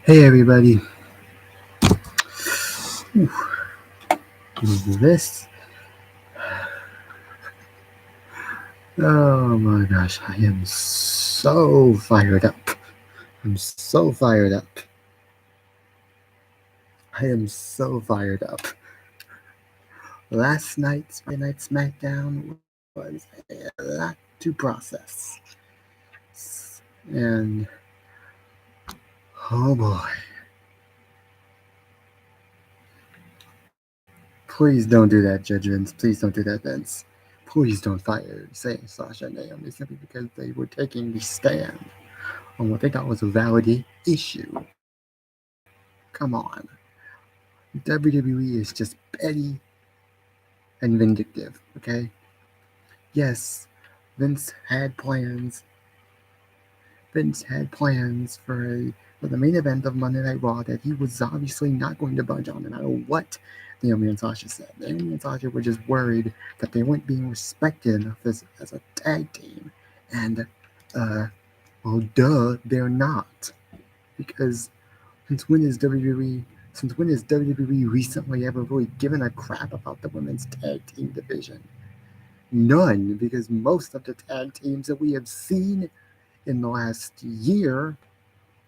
Hey everybody, this, oh my gosh, I am so fired up. I'm so fired up. I am so fired up. Last night's Friday Night SmackDown was a lot to process. And, oh boy, please don't do that, Judge Vince. Please don't do that, Vince. Please don't fire say Sasha and Naomi simply because they were taking the stand on what they thought was a valid issue. Come on. WWE is just petty and vindictive, okay? Yes, Vince had plans. Vince had plans for the main event of Monday Night Raw that he was obviously not going to budge on no matter what Naomi and Sasha said. Naomi and Sasha were just worried that they weren't being respected enough as a tag team. And, well, duh, they're not. Because since when is WWE recently ever really given a crap about the women's tag team division? None, because most of the tag teams that we have seen in the last year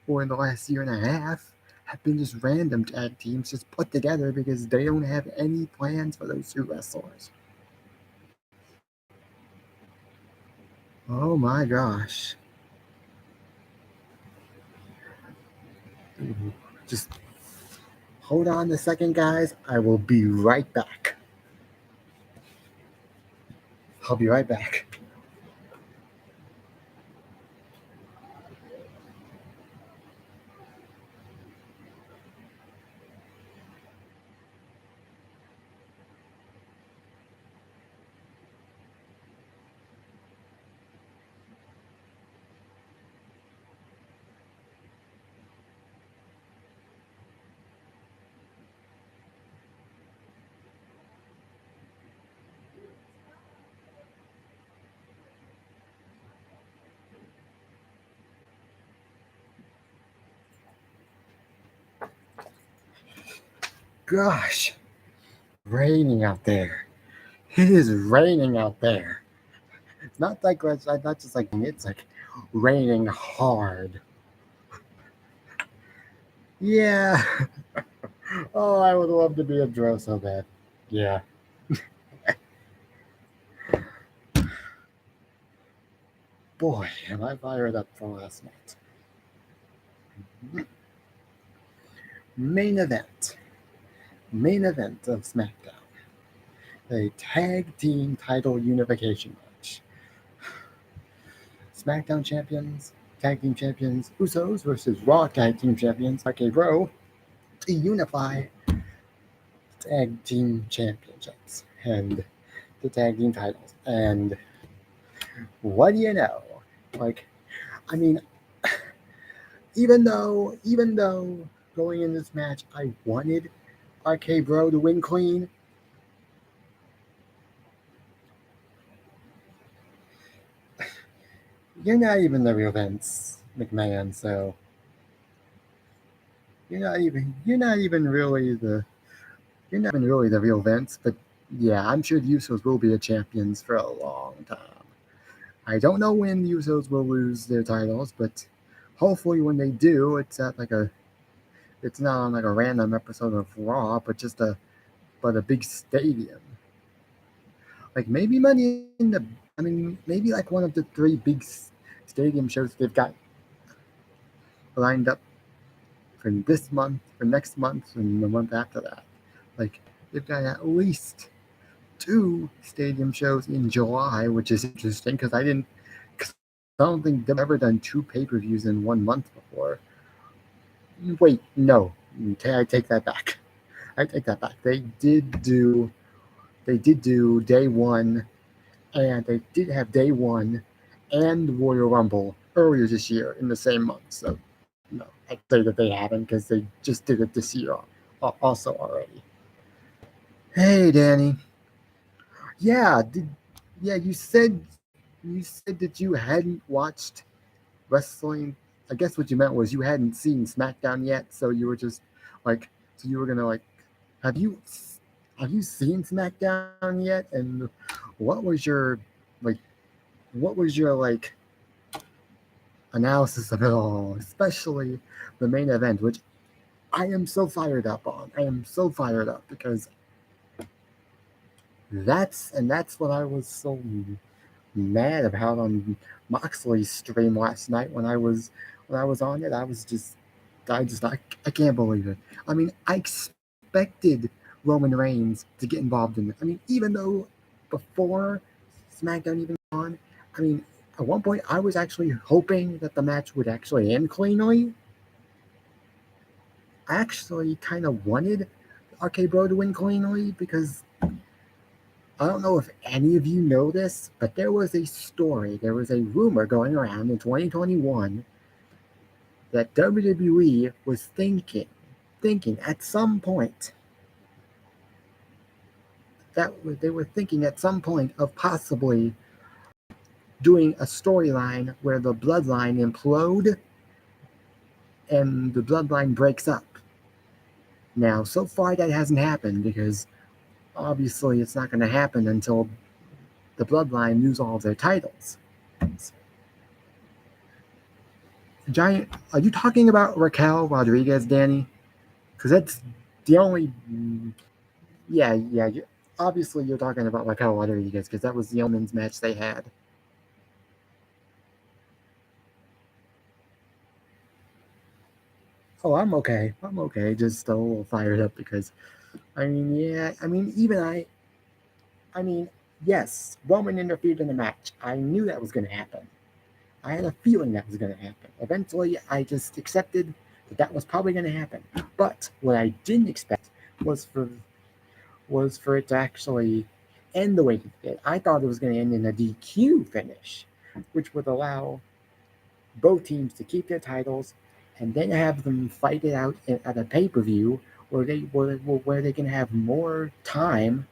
or in the last year and a half have been just random tag teams just put together because they don't have any plans for those two wrestlers. Oh my gosh. Just hold on a second, guys. I will be right back. I'll be right back. Gosh, it's raining out there. It is raining out there. It's not like it's not just like it's like raining hard. Yeah. Oh, I would love to be a Dro so bad. Yeah. Boy, am I fired up for last night. Main event. Main event of SmackDown. A tag team title unification match. SmackDown champions, tag team champions, Usos versus Raw tag team champions, RK Bro, to unify tag team championships and the tag team titles. And what do you know? Like, I mean, even though going in this match I wanted RK Bro to win clean, you're not even the real Vince McMahon, so you're not even really the real Vince. But yeah, I'm sure the Usos will be the champions for a long time. I don't know when the Usos will lose their titles, but hopefully when they do, it's not on like a random episode of Raw, but a big stadium. Like maybe Money in the, I mean maybe like one of the three big stadium shows they've got lined up for this month, for next month, and the month after that. Like they've got at least two stadium shows in July, which is interesting because cause I don't think they've ever done two pay-per-views in 1 month before. Wait, no, I take that back. I take that back. They did do day one, and they did have day one and the Royal Rumble earlier this year in the same month. So no, I'd say that they haven't because they just did it this year also already. Hey, Danny. Yeah, yeah. You said that you hadn't watched wrestling I guess what you meant was you hadn't seen SmackDown yet, so you were just like, so you were gonna like, have you have you seen SmackDown yet? And what was your like, what was your like analysis of it all, especially the main event, which I am so fired up on. I am so fired up because that's what I was so mad about on Moxley's stream last night when I was on it. I can't believe it. I mean, I expected Roman Reigns to get involved in it. I mean, even though before SmackDown even on, I mean, at one point I was actually hoping that the match would actually end cleanly. I actually kind of wanted RK Bro to win cleanly because I don't know if any of you know this, but there was a rumor going around in 2021 that WWE was thinking at some point they were thinking at some point of possibly doing a storyline where the bloodline implode and the bloodline breaks up. Now, so far that hasn't happened because obviously it's not going to happen until the bloodline lose all of their titles. Giant, are you talking about Raquel Rodriguez, Danny? Because that's the only. Yeah. Obviously, you're talking about Raquel Rodriguez because that was the only men's match they had. Oh, I'm okay. I'm okay. Just a little fired up because, I mean, yeah. I mean, even I mean, yes, Roman interfered in the match. I knew that was going to happen. I had a feeling that was going to happen. Eventually, I just accepted that was probably going to happen. But what I didn't expect was for it to actually end the way it did. I thought it was going to end in a DQ finish, which would allow both teams to keep their titles and then have them fight it out at a pay per view where they can have more time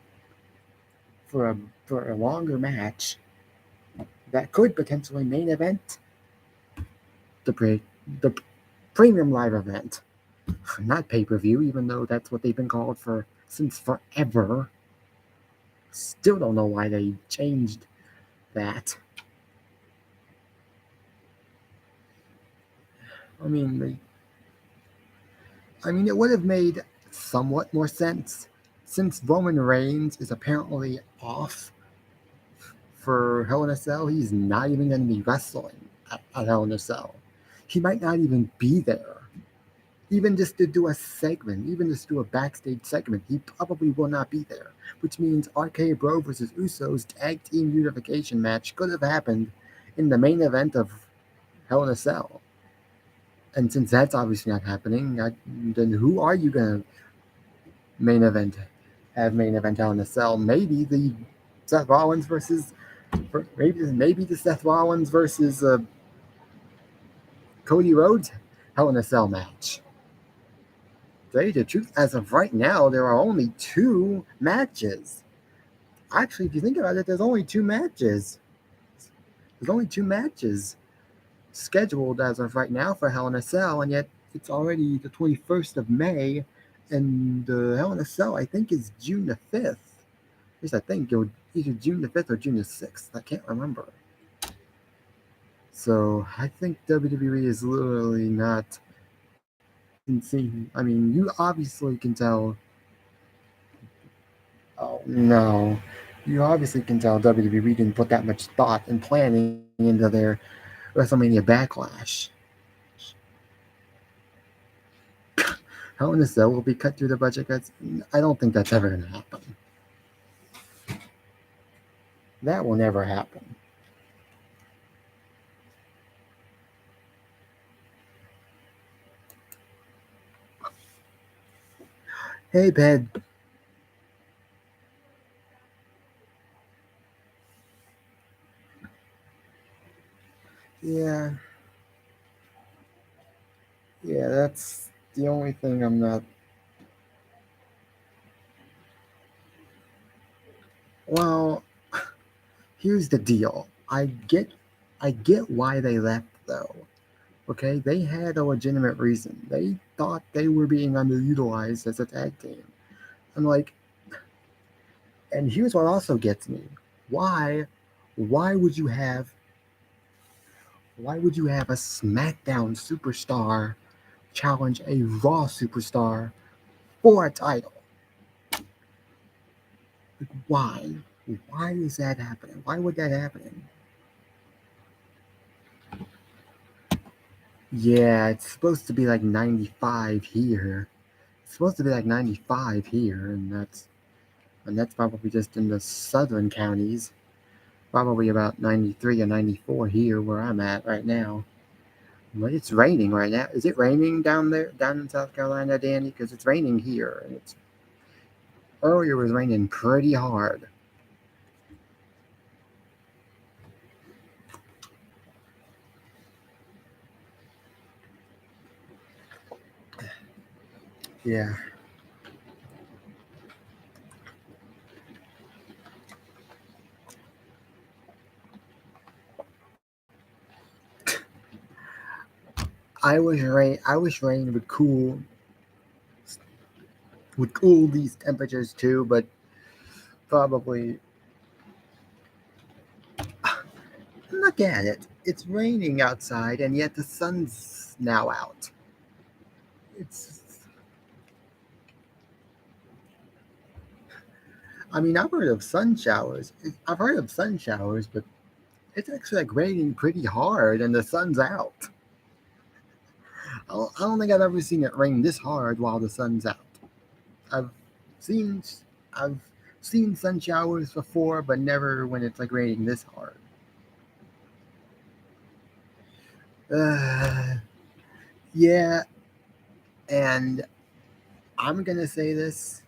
for a longer match that could potentially main event the the premium live event, not pay per view, even though that's what they've been called for since forever. Still don't know why they changed that. I mean, it would have made somewhat more sense since Roman Reigns is apparently off for Hell in a Cell. He's not even going to be wrestling at Hell in a Cell. He might not even be there. Even just to do a segment, even just do a backstage segment, he probably will not be there. Which means RK Bro versus Usos tag team unification match could have happened in the main event of Hell in a Cell. And since that's obviously not happening, then who are you going to main event? Have main event Hell in a Cell? Maybe the Seth Rollins versus maybe the Seth Rollins versus Cody Rhodes Hell in a Cell match. To tell you the truth, as of right now, there are only 2 matches. Actually, if you think about it, there's only 2 matches. There's only 2 matches scheduled as of right now for Hell in a Cell, and yet it's already the 21st of May, and the Hell in a Cell, I think, is June the 5th. At least I think it would either June the 5th or June the 6th. I can't remember. So I think WWE is literally not insane. I mean, you obviously can tell. Oh no, you obviously can tell WWE didn't put that much thought and planning into their WrestleMania Backlash. Hell in a Cell will be cut through the budget cuts. I don't think that's ever going to happen. That will never happen. Hey, Ped. Yeah, yeah, that's the only thing I'm not. Well, here's the deal. I get why they left though. Okay, they had a legitimate reason. They thought they were being underutilized as a tag team. I'm like, and here's what also gets me: why, why would you have, why would you have a SmackDown superstar challenge a Raw superstar for a title? Like, why? Why is that happening? Why would that happen? Yeah, it's supposed to be like 95 here. It's supposed to be like 95 here, and that's probably just in the southern counties. Probably about 93 or 94 here where I'm at right now. But it's raining right now. Is it raining down there, down in South Carolina, Danny? Because it's raining here, and it's earlier it was raining pretty hard. Yeah, I wish rain would cool these temperatures too, but probably look at it. It's raining outside, and yet the sun's now out. It's. I mean, I've heard of sun showers. I've heard of sun showers, but it's actually like raining pretty hard, and the sun's out. I don't think I've ever seen it rain this hard while the sun's out. I've seen I've seen sun showers before, but never when it's like raining this hard. Uh, yeah, and I'm gonna say this.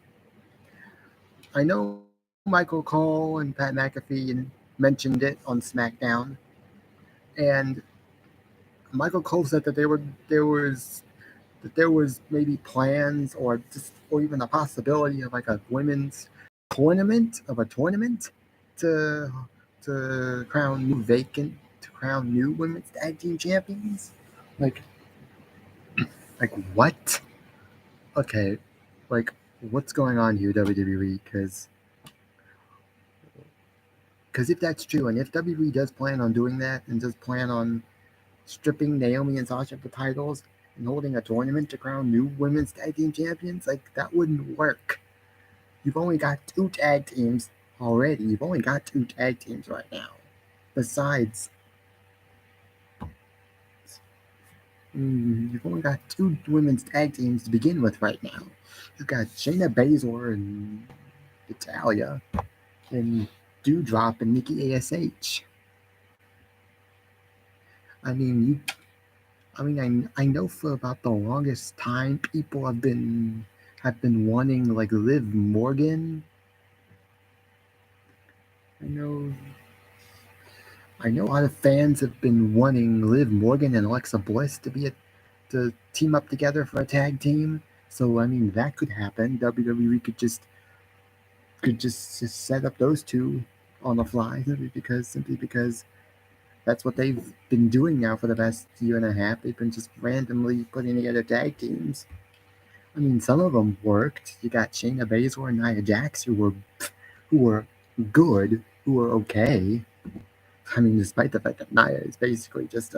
I know Michael Cole and Pat McAfee mentioned it on SmackDown, and Michael Cole said that there was maybe plans or even a possibility of like a women's tournament to to crown new women's tag team champions. Like like what? Okay, like what's going on here, WWE? Because if that's true, and if WWE does plan on doing that and does plan on stripping Naomi and Sasha of the titles and holding a tournament to crown new women's tag team champions, like that wouldn't work. You've only got two tag teams already. You've only got two tag teams right now. Besides, you've only got two women's tag teams to begin with right now. You've got Shayna Baszler and Natalia, and Dewdrop and Nikki Ash. I mean, I know for about the longest time people have been wanting like Liv Morgan. I know I know a lot of fans have been wanting Liv Morgan and Alexa Bliss to team up together for a tag team. So I mean that could happen. WWE could just set up those two on the fly simply because that's what they've been doing now for the past year and a half. They've been just randomly putting together tag teams. I mean, some of them worked. You got Shayna Baszler and Nia Jax, who were good, who were okay. I mean, despite the fact that Nia is basically just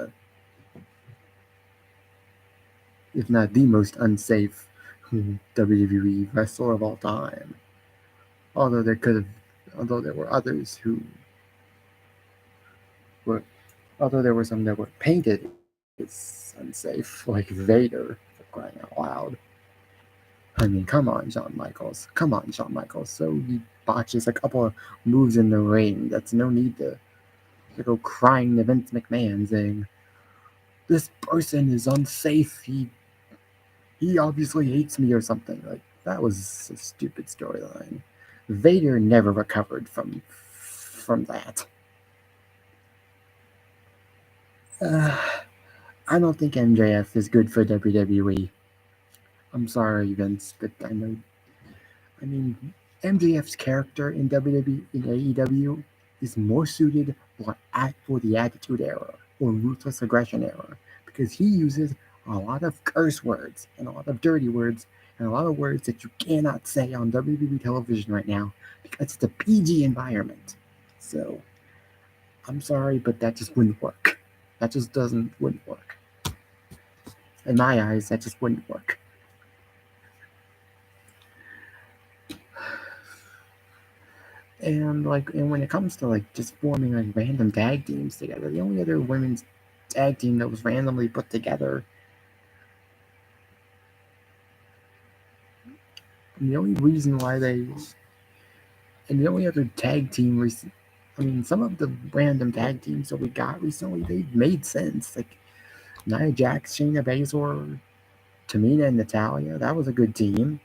if not the most unsafe WWE wrestler of all time. Although there could have, although there were others who were, although there were some that were painted as unsafe, like Vader, for crying out loud. I mean, come on, Shawn Michaels. Come on, Shawn Michaels. So he botches a couple of moves in the ring. That's no need to go crying to Vince McMahon saying, this person is unsafe. He obviously hates me or something. Like that was a stupid storyline. Vader never recovered from that. Uh, I don't think MJF is good for WWE. I'm sorry, Vince, but I know. I mean, MJF's character in WWE in AEW is more suited for the Attitude Era or Ruthless Aggression Era because he uses a lot of curse words and a lot of dirty words and a lot of words that you cannot say on WWE television right now because it's a PG environment. So I'm sorry, but that just wouldn't work. That just wouldn't work. In my eyes, that just wouldn't work. And when it comes to just forming random tag teams together, the only other women's tag team that was randomly put together, and the only reason why and the only other tag team some of the random tag teams that we got recently, they made sense. Like Nia Jax, Shayna Baszler, Tamina and Natalya, that was a good team.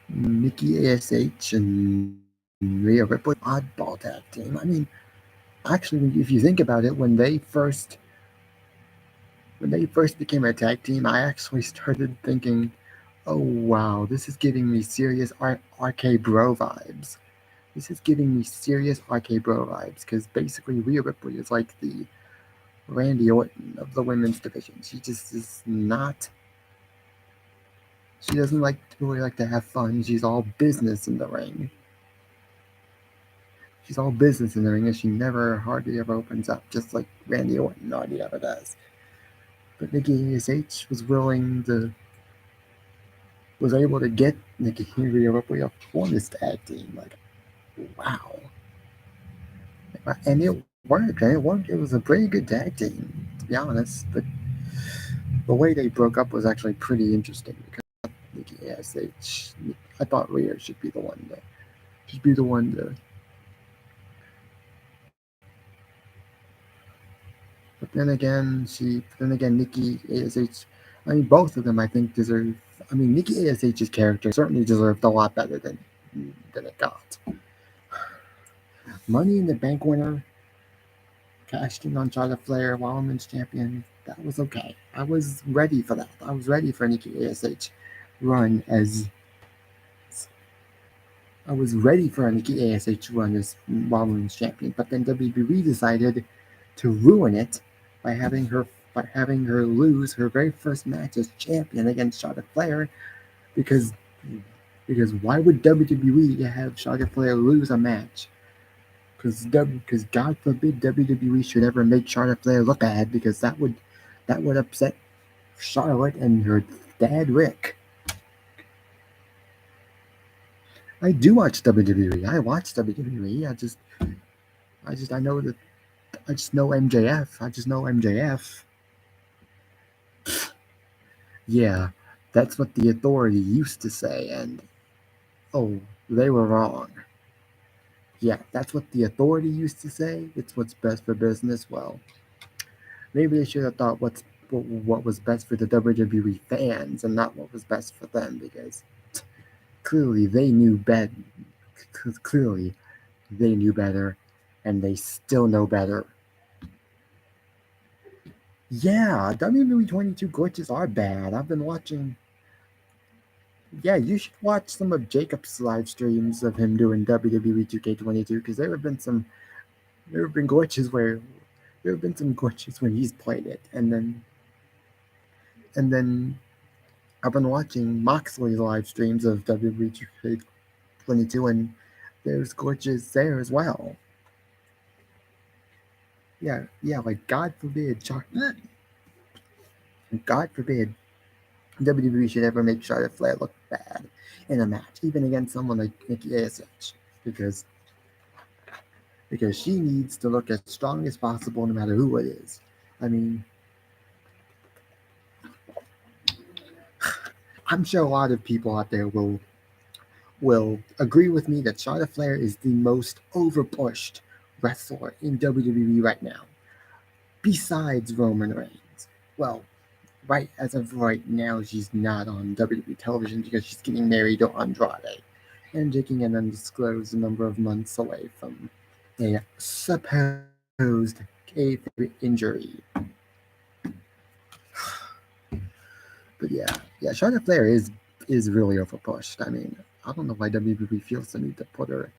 Nikki ASH and Rhea Ripley, oddball tag team. I mean, actually, if you think about it, when they first became a tag team, I actually started thinking, oh wow, this is giving me serious RK Bro vibes. This is giving me serious RK Bro vibes, because basically Rhea Ripley is like the Randy Orton of the women's division. She just is not. She doesn't really like to have fun. She's all business in the ring. She's all business in the ring, and she hardly ever opens up, just like Randy Orton hardly ever does. But Nikki ASH was able to get Nikki Rhea Ripley up for this tag team. Like, wow. And it worked. And it worked. It was a pretty good tag team, to be honest. But the way they broke up was actually pretty interesting, because Nikki ASH, I thought Rhea should be the one to. But then again, Nikki ASH. I mean, both of them, I think, deserve. I mean, Nikki ASH's character certainly deserved a lot better than it got. Money in the Bank winner cashed in on Charlotte Flair, Women's champion. That was okay. I was ready for that. I was ready for Nikki ASH run as. I was ready for a Nikki ASH run as Women's champion, but then WWE decided to ruin it by having her lose her very first match as champion against Charlotte Flair, because why would WWE have Charlotte Flair lose a match? Because God forbid WWE should ever make Charlotte Flair look bad, because that would upset Charlotte and her dad Rick. I do watch WWE. I watch WWE. I know that. I just know MJF. Yeah, that's what the Authority used to say, and oh, they were wrong. Yeah, that's what the Authority used to say. It's what's best for business. Well, maybe they should have thought what was best for the WWE fans and not what was best for them, because clearly they knew better. Clearly, they knew better, and they still know better. Yeah, WWE 22 glitches are bad. I've been watching. Yeah, you should watch some of Jacob's live streams of him doing WWE 2K22, because there have been glitches when he's played it, and then I've been watching Moxley's live streams of WWE 2K22, and there's glitches there as well. Yeah, like God forbid WWE should ever make Charlotte Flair look bad in a match, even against someone like Nikki ASH, because she needs to look as strong as possible no matter who it is. I mean, I'm sure a lot of people out there will agree with me that Charlotte Flair is the most overpushed wrestler in WWE right now, besides Roman Reigns. Well, right as of right now, she's not on WWE television because she's getting married to Andrade and taking an undisclosed number of months away from a supposed injury. But yeah, Charlotte Flair is really overpushed. I mean, I don't know why WWE feels the need to put her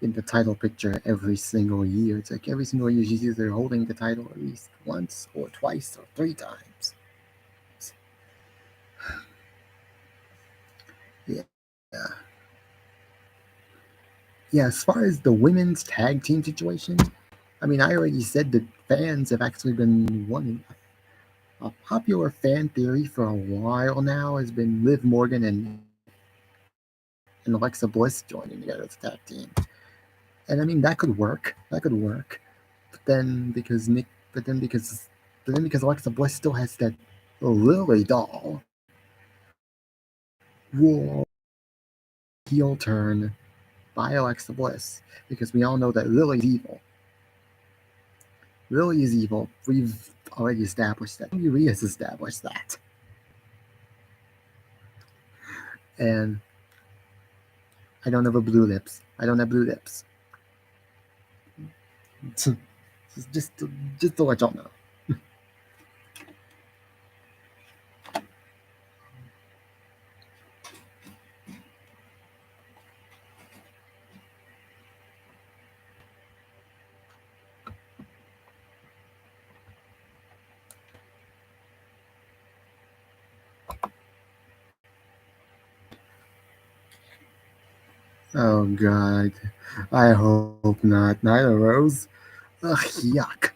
in the title picture every single year. It's like every single year she's either holding the title at least once or twice or 3 times. Yeah. Yeah, as far as the women's tag team situation, I mean, I already said that fans have actually been wanting. A popular fan theory for a while now has been Liv Morgan and Alexa Bliss joining together as a tag team. And I mean, that could work. That could work. But then because Nick, but then because Alexa Bliss still has that Lily doll, will heel turn by Alexa Bliss because we all know that Lily's evil. Lily is evil. We've already established that. WWE has established that. And I don't have a blue lips. I don't have blue lips. just, just to let y'all know. Oh God, I hope not. Nyla Rose. Ugh, yuck.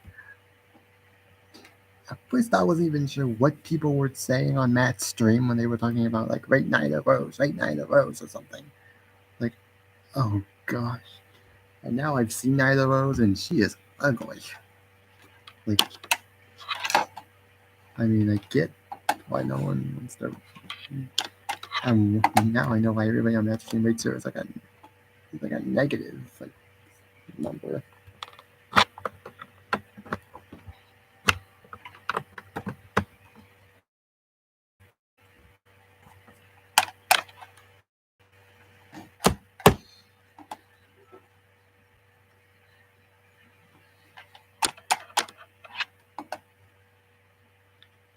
At first, I wasn't even sure what people were saying on Matt's stream when they were talking about like rate rate Nyla Rose or something. Like, oh gosh. And now I've seen Nyla Rose and she is ugly. Like, I mean, I get why no one wants to. Now I know why everybody on that stream rates her as like a negative like number.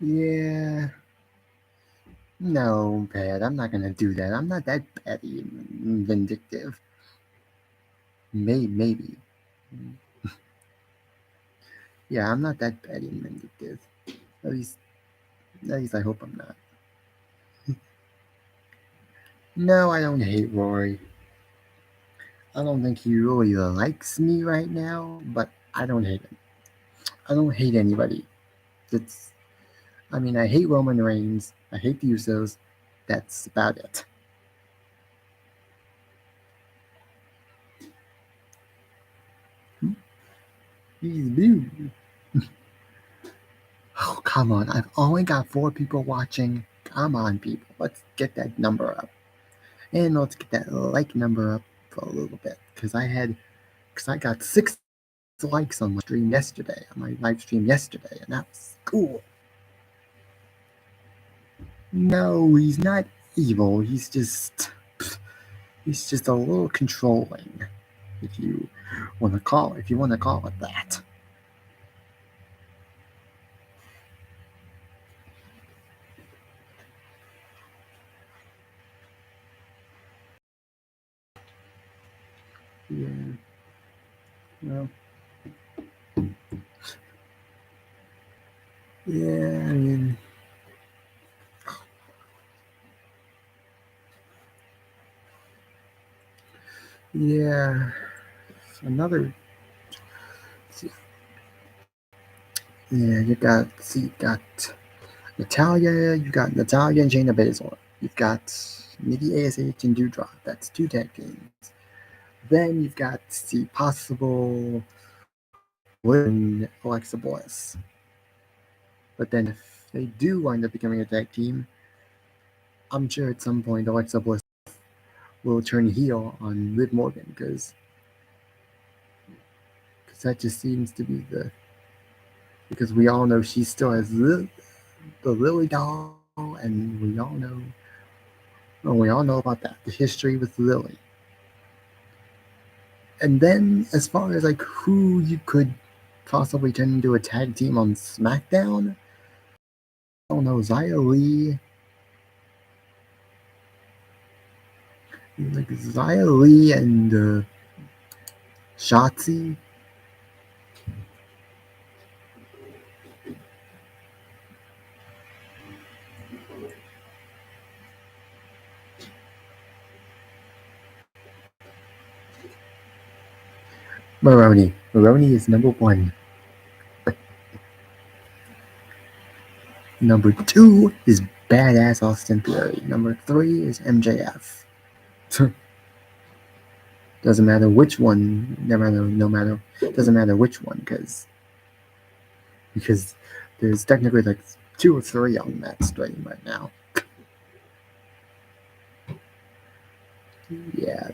Yeah. No, Pat, I'm not gonna do that. I'm not that petty and vindictive. Maybe. Yeah, I'm not that petty and vindictive. At least, at least I hope I'm not. No, I don't hate Rory. I don't think he really likes me right now, but I don't hate him. I don't hate anybody. It's, I mean, I hate Roman Reigns. I hate the Usos. That's about it. He's blue. Oh, come on. I've only got 4 people watching. Come on, people. Let's get that number up. And let's get that like number up for a little bit. Because I got 6 likes on my stream yesterday, on my live stream yesterday, and that was cool. No, he's not evil. He's just a little controlling, if you want to call it that. Yeah. Well, yeah, I mean, yeah. Another, yeah, you got Natalia and Shayna Baszler. You've got Nikki ASH and Doudrop. That's 2 tag teams. Then you've got the possible win Alexa Bliss. But then if they do wind up becoming a tag team, I'm sure at some point Alexa Bliss will turn heel on Liv Morgan because that just seems to be because we all know she still has the Lily doll, and we all know about that, the history with Lily. And then as far as like who you could possibly turn into a tag team on SmackDown, I don't know, Xia Li. Like Xia Li and Shotzi. Maroney. Maroney is number one. Number two is Badass Austin Theory. Number three is MJF. Doesn't matter which one. No matter. Doesn't matter which one because there's technically like 2 or 3 on that stream right now. Yeah,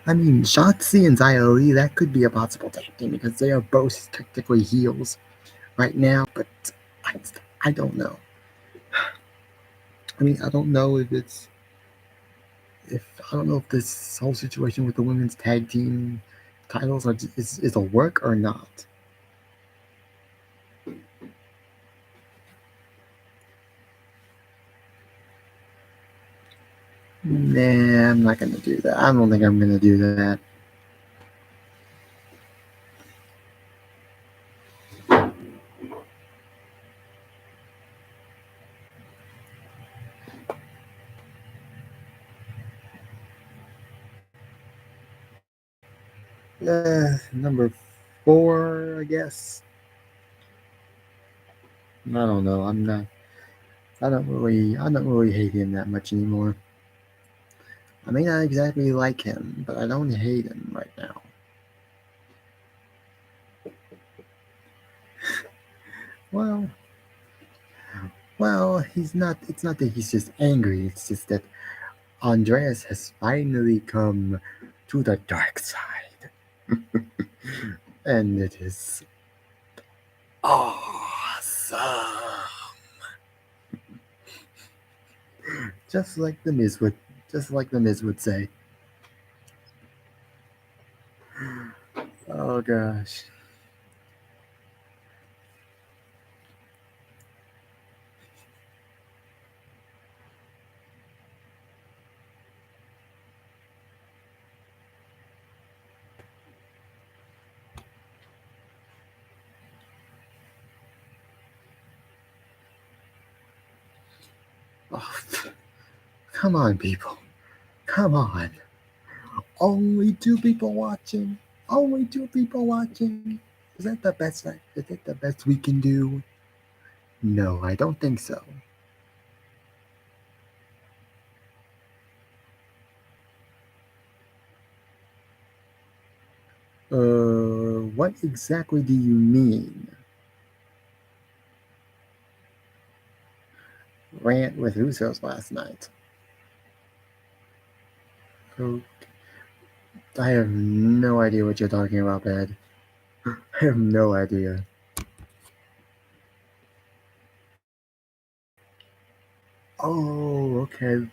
I mean, Shotzi and Xia Li, that could be a possible tag team because they are both technically heels right now, but I, I don't know. I mean, I don't know if this whole situation with the women's tag team titles is a work or not. Nah, I'm not gonna do that. I don't think I'm gonna do that. Number 4, I guess. I don't know. I'm not. I don't really hate him that much anymore. I may not exactly like him, but I don't hate him right now. Well, he's not. It's not that he's just angry. It's just that Andreas has finally come to the dark side, and it is awesome. Just like the Miz would say. Oh gosh. Oh, come on, people. Come on. Only 2 people watching. Only 2 people watching. Is that the best? Is that the best we can do? No, I don't think so. What exactly do you mean? Rant with Usos last night. Oh, I have no idea what you're talking about, Ed. I have no idea. Oh, okay.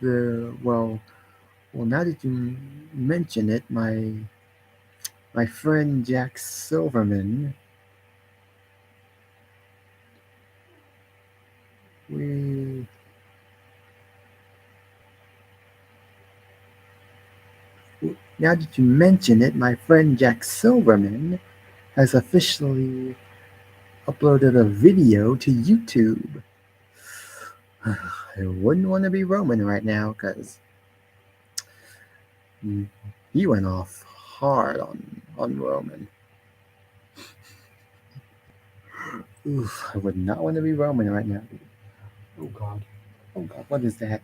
Now that you mention it, my friend Jack Silverman, we now that you mention it, my friend Jack Silverman has officially uploaded a video to YouTube. I wouldn't want to be Roman right now because he went off hard on Roman. Oof, I would not want to be Roman right now. Oh God. Oh God, what is that?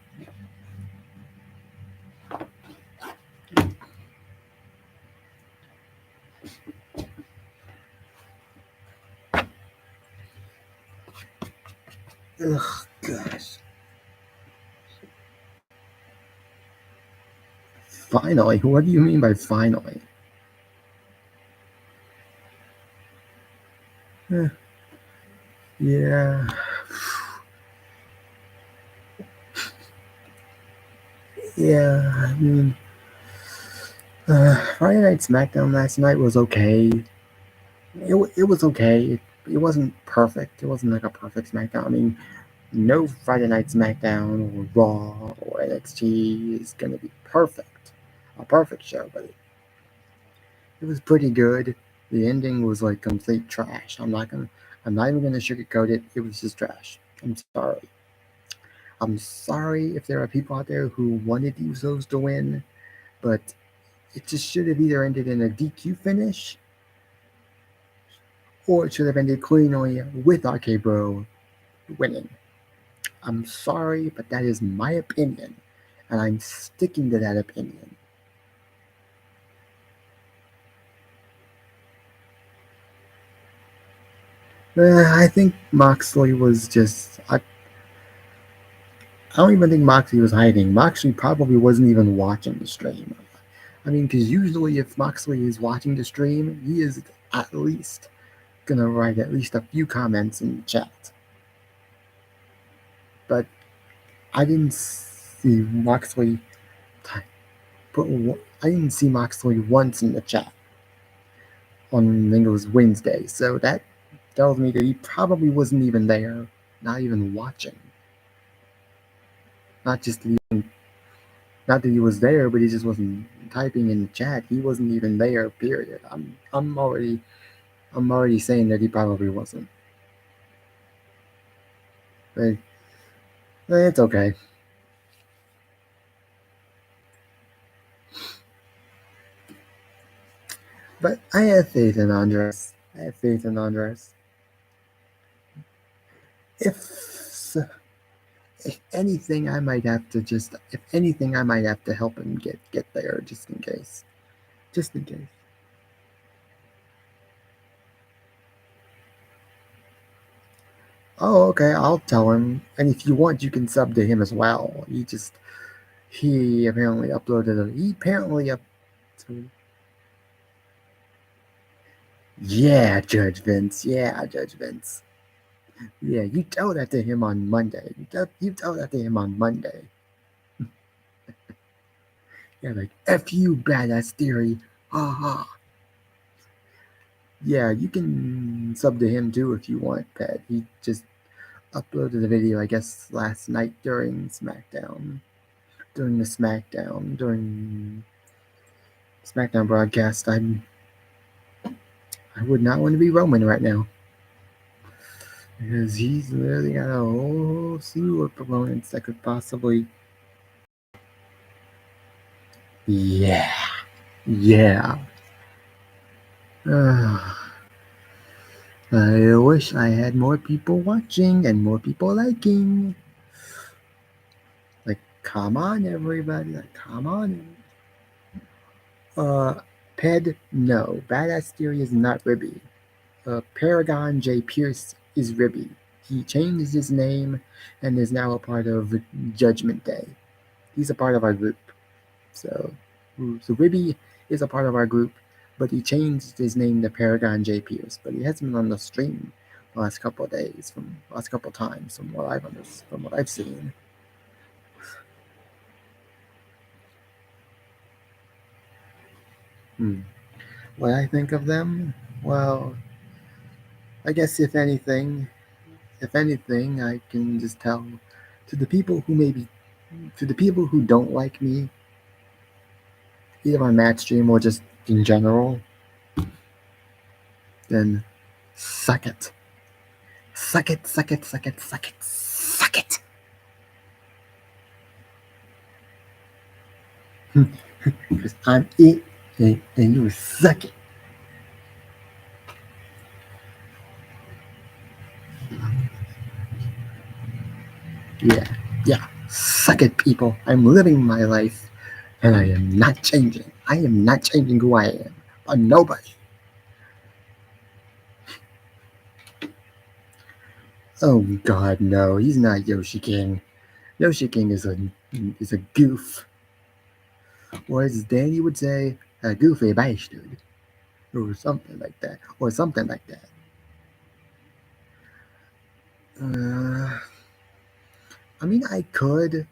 Ugh, gosh. Finally? What do you mean by finally? Eh, yeah. Yeah, I mean, Friday Night SmackDown last night was okay. It was okay. It wasn't perfect. It wasn't like a perfect SmackDown. I mean, no Friday Night SmackDown or Raw or NXT is going to be perfect. A perfect show, but It was pretty good. The ending was like complete trash. I'm not even gonna sugarcoat it. It was just trash. I'm sorry. I'm sorry if there are people out there who wanted the Usos to win, but it just should have either ended in a DQ finish or it should have ended cleanly with RK Bro winning. I'm sorry, but that is my opinion, and I'm sticking to that opinion. I think Moxley was just. I don't even think Moxley was hiding. Moxley probably wasn't even watching the stream. I mean, because usually if Moxley is watching the stream, he is at least gonna write at least a few comments in the chat. But I didn't see Moxley. Put, I didn't see Moxley once in the chat on I think it was Wednesday, so that tells me that he probably wasn't even there, not even watching. Not just not that he was there, but he just wasn't typing in the chat. He wasn't even there. Period. I'm already saying that he probably wasn't. But it's okay. But I have faith in Andres. I have faith in Andres. If if anything, I might have to just. If anything, I might have to help him get there, just in case. Just in case. Oh, okay. I'll tell him. And if you want, you can sub to him as well. He apparently uploaded a. He apparently up. Yeah, Judge Vince. Yeah, Judge Vince. Yeah, you tell that to him on Monday. You tell that to him on Monday. Yeah, like F you, badass theory. Ha ha. Yeah, you can sub to him too if you want, Pat. He just uploaded a video, I guess, last night during SmackDown. During SmackDown broadcast. I would not want to be Roman right now. Because he's literally got a whole slew of opponents that could possibly. Yeah. Yeah. I wish I had more people watching and more people liking. Like, come on, everybody. Like, come on. Ped, no. Badass Theory is not Ribby. Paragon J. Pierce is Ribby. He changed his name and is now a part of Judgment Day. He's a part of our group. So Ribby is a part of our group, but he changed his name to Paragon J. Pierce. But he hasn't been on the stream the last couple of days, from last couple of times, from what I've seen. What I think of them? Well, I guess if anything, I can just tell to the people who to the people who don't like me, either on Matt stream or just in general, then suck it. Suck it, suck it, suck it, suck it, suck it. Because I'm it and you suck it. Yeah, yeah. Suck it, people. I'm living my life and I am not changing. I am not changing who I am. But nobody. Oh God, no. He's not Yoshi King. Yoshi King is a goof. Or as Danny would say, a goofy bastard. Or something like that. Or something like that. Uh, I mean, I could,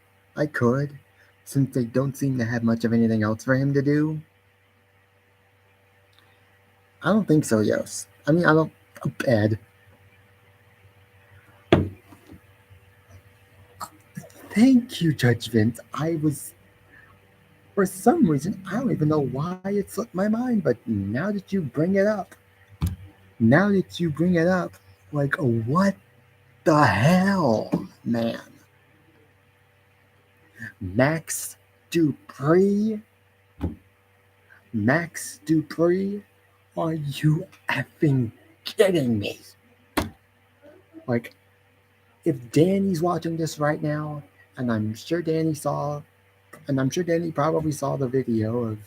since they don't seem to have much of anything else for him to do. I don't think so, Yos. I mean, I don't. Bad. Thank you, Judge Vince. For some reason, I don't even know why it slipped my mind, but now that you bring it up, like, what the hell, man? Max Dupree? Max Dupree? Are you effing kidding me? Like, if Danny's watching this right now, and I'm sure Danny saw, and I'm sure Danny probably saw the video of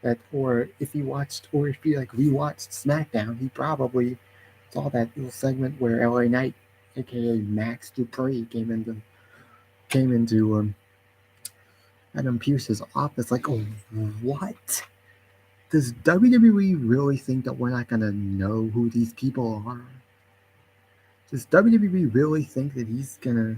that, or if he like rewatched SmackDown, he probably saw that little segment where LA Knight, aka Max Dupree, came into Adam Pearce's office. Like, oh, what? Does WWE really think that we're not gonna know who these people are? Does WWE really think that he's gonna?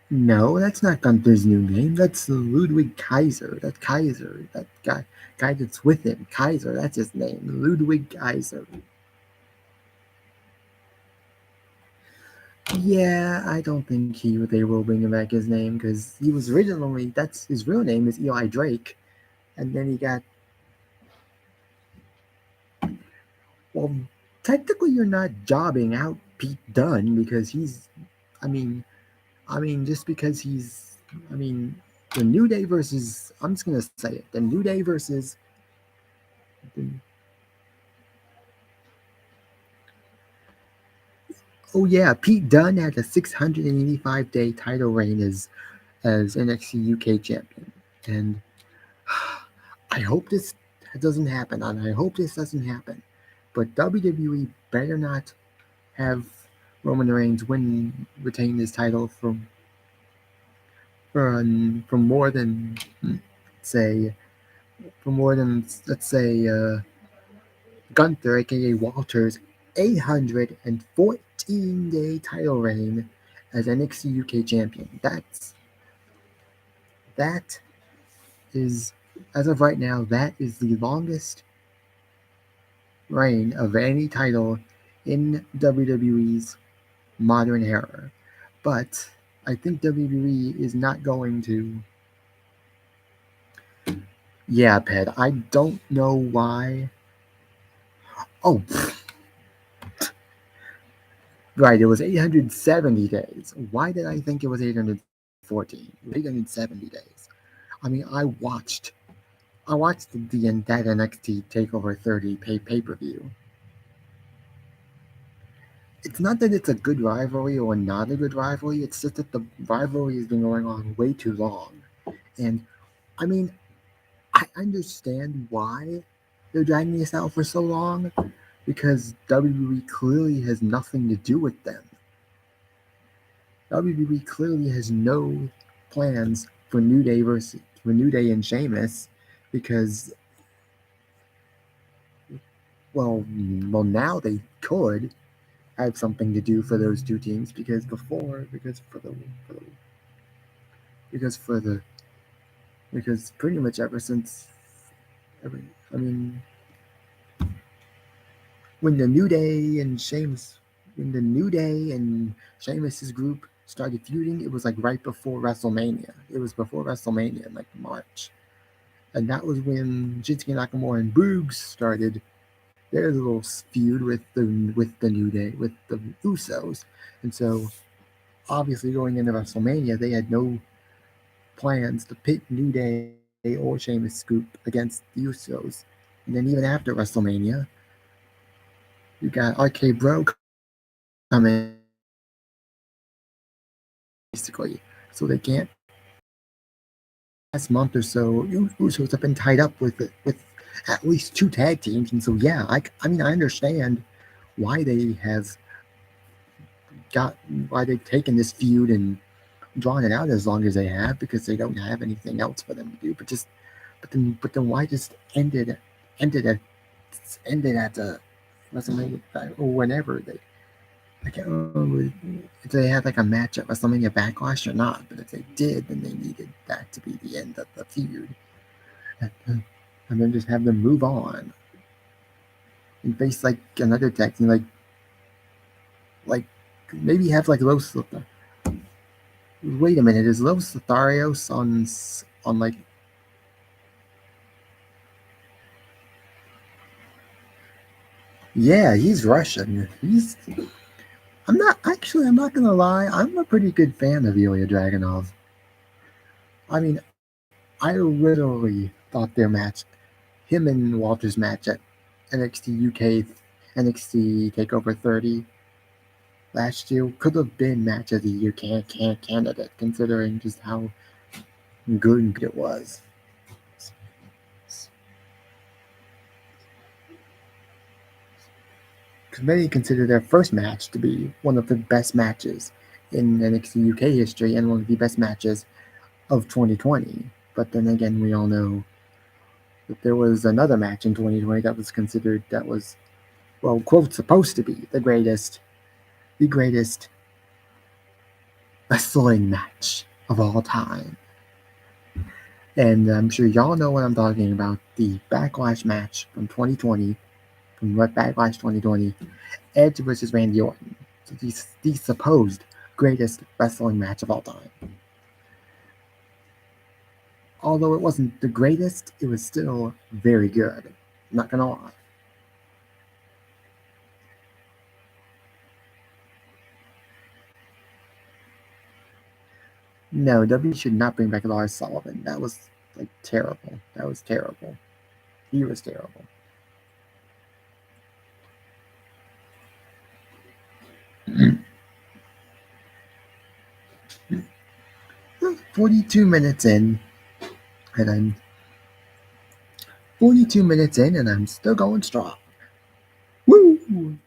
No, that's not Gunther's new name. That's Ludwig Kaiser. That Kaiser. That guy that's with him. Kaiser. That's his name. Ludwig Kaiser. Yeah, I don't think they will bring back his name because he was originally that's his real name is Eli Drake, and then he got well. Technically, you're not jobbing out Pete Dunne because I mean, just because I mean, the New Day versus. I'm just gonna say it. The New Day versus. The, oh yeah, Pete Dunne had a 685-day title reign as NXT UK champion, and I hope this doesn't happen, and I hope this doesn't happen. But WWE better not have Roman Reigns retain this title for more than say for more than let's say Gunther, aka Walter's 814-day title reign as NXT UK champion. That is as of right now that is the longest reign of any title in WWE's modern era. But I think WWE is not going to. Yeah, Ped, I don't know why. Oh, right, it was 870 days. Why did I think it was 814? It was 870 days. I mean, I watched that NXT Takeover 30 pay per view. It's not that it's a good rivalry or not a good rivalry. It's just that the rivalry has been going on way too long, and I mean, I understand why they're dragging this out for so long because WWE clearly has nothing to do with them. WWE clearly has no plans for New Day and Sheamus because now they could have something to do for those two teams because for the because pretty much ever since every I mean when the New Day and Sheamus when the New Day and Sheamus's group started feuding, it was like right before WrestleMania. It was before WrestleMania in like March. And that was when Shinsuke Nakamura and Boogs started their little feud with the New Day, with the Usos. And so obviously going into WrestleMania, they had no plans to pit New Day or Sheamus Scoop against the Usos. And then even after WrestleMania, you got RK Bro coming basically. So they can't. Last month or so, Usos have been tied up with at least two tag teams, and so yeah, I mean I understand why they have why they've taken this feud and drawn it out as long as they have because they don't have anything else for them to do. But then why just ended at WrestleMania or whenever they I can't remember if they had like a match at WrestleMania Backlash or not. But if they did, then they needed that to be the end of the feud, and then just have them move on and face like another tag team, like maybe have like Los Wait a minute, is Los Lotharios on like? Yeah, he's Russian. He's. I'm not actually. I'm not gonna lie. I'm a pretty good fan of Ilya Dragunov. I mean, I literally thought their match, him and Walter's match at NXT UK, NXT Takeover 30 last year, could have been match of the year candidate, considering just how good it was. Because many consider their first match to be one of the best matches in NXT UK history and one of the best matches of 2020. But then again, we all know that there was another match in 2020 that was considered that was, well, quote, supposed to be the greatest wrestling match of all time. And I'm sure y'all know what I'm talking about. The Backlash match from 2020, from Backlash 2020, Edge versus Randy Orton. So the supposed greatest wrestling match of all time. Although it wasn't the greatest, it was still very good. I'm not gonna lie. No, W should not bring back Lars Sullivan. That was like terrible. That was terrible. He was terrible. 42 minutes in, and I'm 42 minutes in, and I'm still going strong. Woo!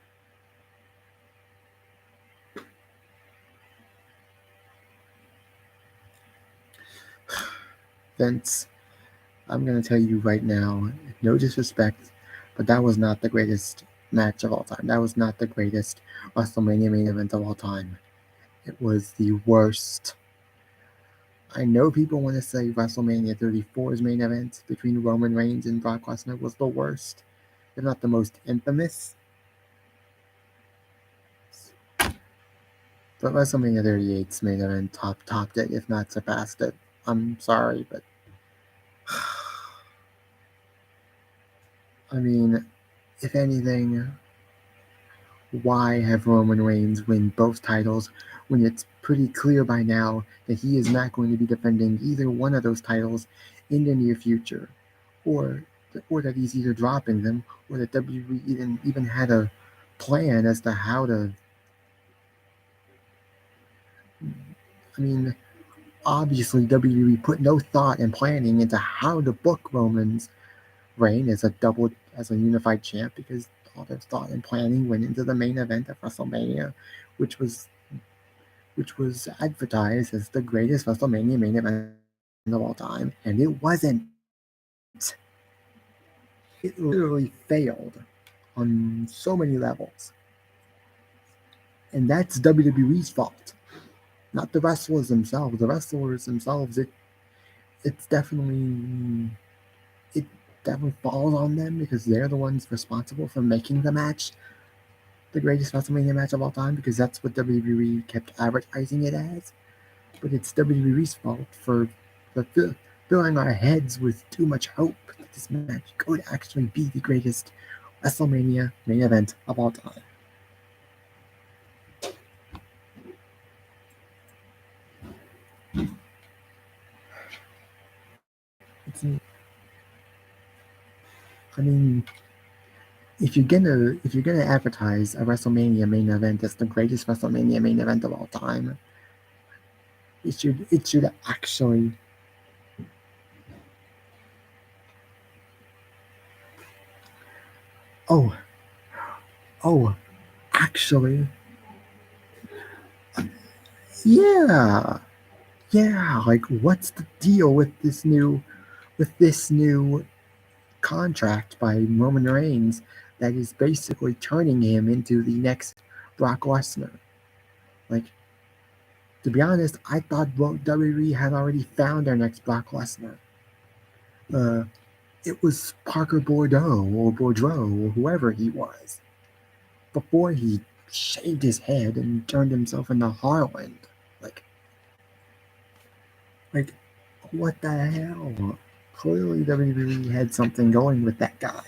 Vince, I'm gonna tell you right now, no disrespect, but that was not the greatest match of all time. That was not the greatest WrestleMania main event of all time. It was the worst. I know people want to say WrestleMania 34's main event between Roman Reigns and Brock Lesnar was the worst, if not the most infamous. But WrestleMania 38's main event topped it, if not surpassed it. I'm sorry, but I mean, if anything, why have Roman Reigns win both titles when it's pretty clear by now that he is not going to be defending either one of those titles in the near future, or that he's either dropping them, or that WWE even had a plan as to how to. I mean, obviously WWE put no thought and planning into how to book Roman's reign as a unified champ, because all their thought and planning went into the main event of WrestleMania, which was advertised as the greatest WrestleMania main event of all time, and it wasn't. It literally failed on so many levels, and that's WWE's fault, not the wrestlers themselves. The wrestlers themselves, it's definitely it definitely falls on them because they're the ones responsible for making the match the greatest WrestleMania match of all time, because that's what WWE kept advertising it as. But it's WWE's fault for filling our heads with too much hope that this match could actually be the greatest WrestleMania main event of all time. It's, I mean, if you're gonna advertise a WrestleMania main event as the greatest WrestleMania main event of all time, it should actually. Oh, oh, actually, yeah, yeah. Like, what's the deal with this new contract by Roman Reigns that is basically turning him into the next Brock Lesnar? Like, to be honest, I thought WWE had already found their next Brock Lesnar. Uh, it was Parker Bordeaux or Bordeaux or whoever he was before he shaved his head and turned himself into Harland. Like, Like, what the hell? Clearly WWE had something going with that guy.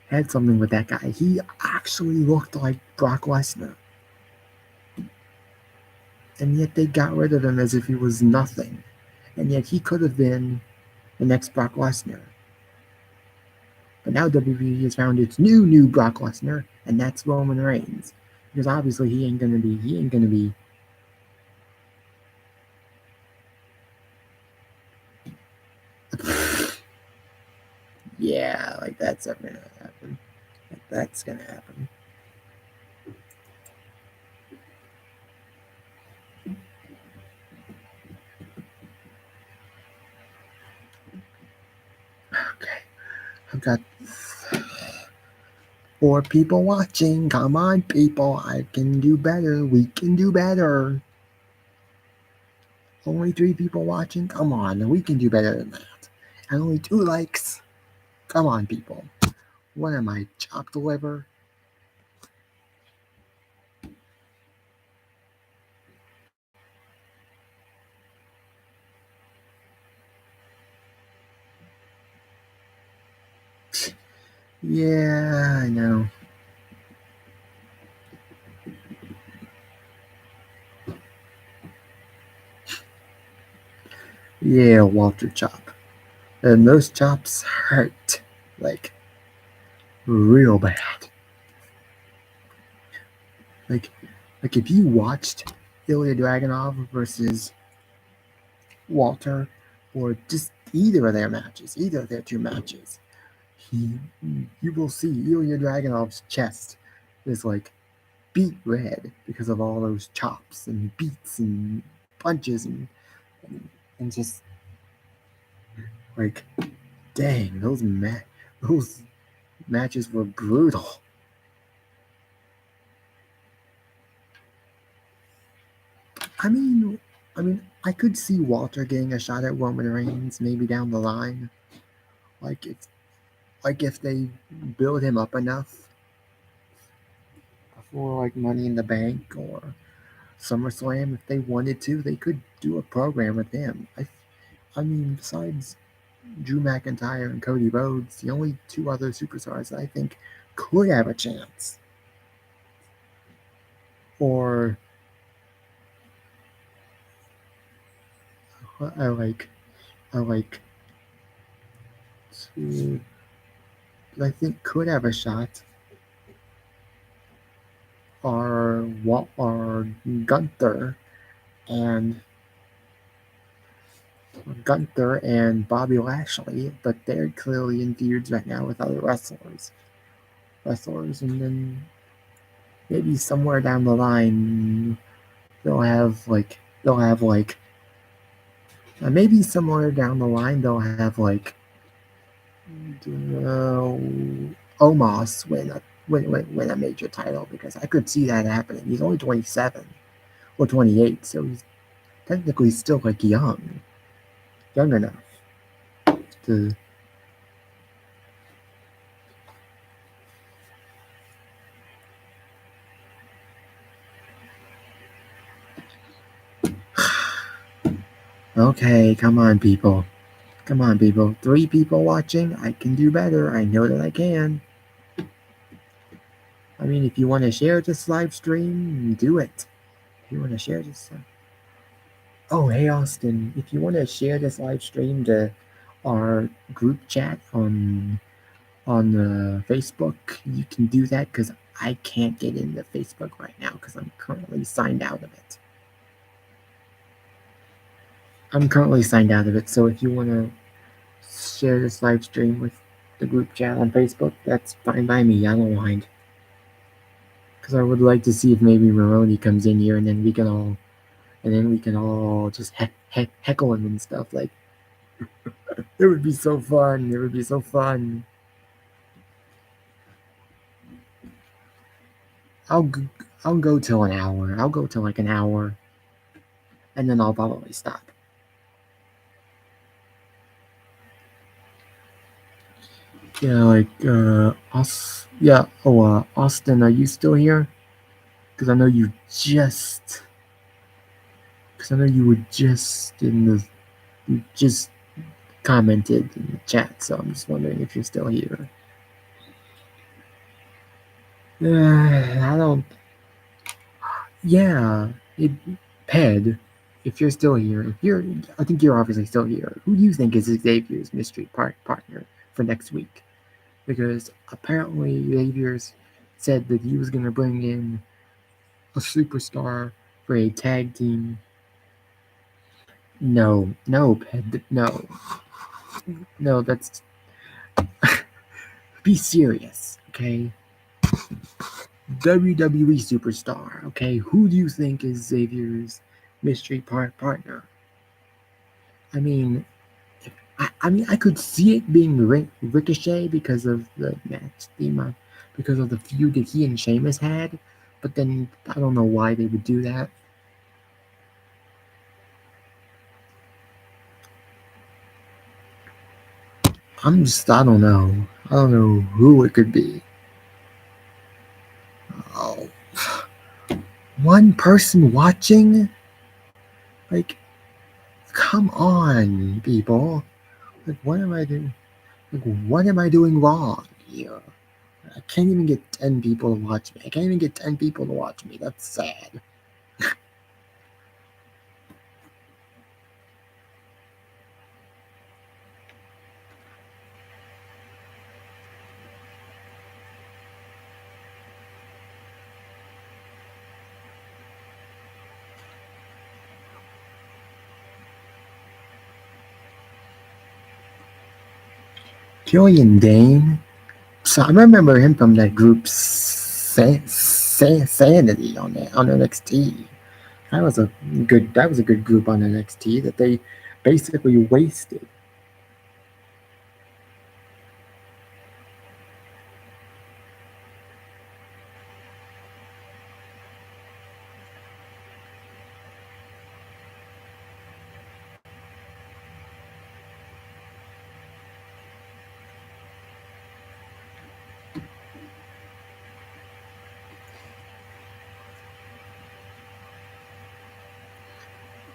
Had something with that guy. He actually looked like Brock Lesnar. And yet they got rid of him as if he was nothing. And yet he could have been the next Brock Lesnar. But now WWE has found its new Brock Lesnar, and that's Roman Reigns. Because obviously he ain't gonna be yeah, like that's never gonna happen. Like, that's gonna happen. Okay. I've got 4 people watching. Come on, people. I can do better. We can do better. Only 3 people watching? Come on. We can do better than that. And only 2 likes? Come on, people. What am I, chopped liver? Yeah, I know. Yeah, Walter Chop. And those chops hurt. Like, real bad. Like, like if you watched Ilya Dragunov versus Walter, or just either of their matches, either of their 2 matches, you will see Ilya Dragunov's chest is like beet red because of all those chops and beats and punches and just like, dang, those matches were brutal. I mean, I could see Walter getting a shot at Roman Reigns maybe down the line, like if they build him up enough for like Money in the Bank or SummerSlam. If they wanted to, they could do a program with him. I mean, besides Drew McIntyre and Cody Rhodes, the only 2 other superstars that I think could have a chance, or I like, I like, to, I think could have a shot, are Gunther and Bobby Lashley, but they're clearly in feuds right now with other and then maybe somewhere down the line they'll have like maybe somewhere down the line they'll have like uh, Omos win a major title, because I could see that happening. He's only 27 or 28, so he's technically still like young enough to. Okay, come on, people. Come on, people. 3 people watching. I can do better. I know that I can. I mean, if you want to share this live stream, do it. If you want to share this. Oh, hey, Austin. If you want to share this live stream to our group chat on Facebook, you can do that, because I can't get into Facebook right now because I'm currently signed out of it. So if you want to share this live stream with the group chat on Facebook, that's fine by me. I don't mind. Because I would like to see if maybe Maroni comes in here, and then we can all just heckle him and stuff. Like, it would be so fun. It would be so fun. I'll I'll go till an hour. I'll go till like an hour, and then I'll probably stop. Yeah, like Austin, are you still here? Because I know you just Because I know you were just you just commented in the chat, so I'm just wondering if you're still here. I don't. Yeah, Ped, if you're still here, I think you're obviously still here. Who do you think is Xavier's mystery partner for next week? Because apparently Xavier's said that he was going to bring in a superstar for a tag team. No, Ped, no, that's be serious, okay? WWE superstar, okay? Who do you think is Xavier's mystery partner? I mean, I could see it being Ricochet because of the match theme, because of the feud that he and Sheamus had. But then I don't know why they would do that. I don't know. I don't know who it could be. Oh, one person watching? Like, come on, people. Like, what am I doing? Like, what am I doing wrong here? I can't even get 10 people to watch me. I can't even get 10 people to watch me. That's sad. Killian Dane? So I remember him from that group Sanity on NXT. That was a good group on NXT that they basically wasted.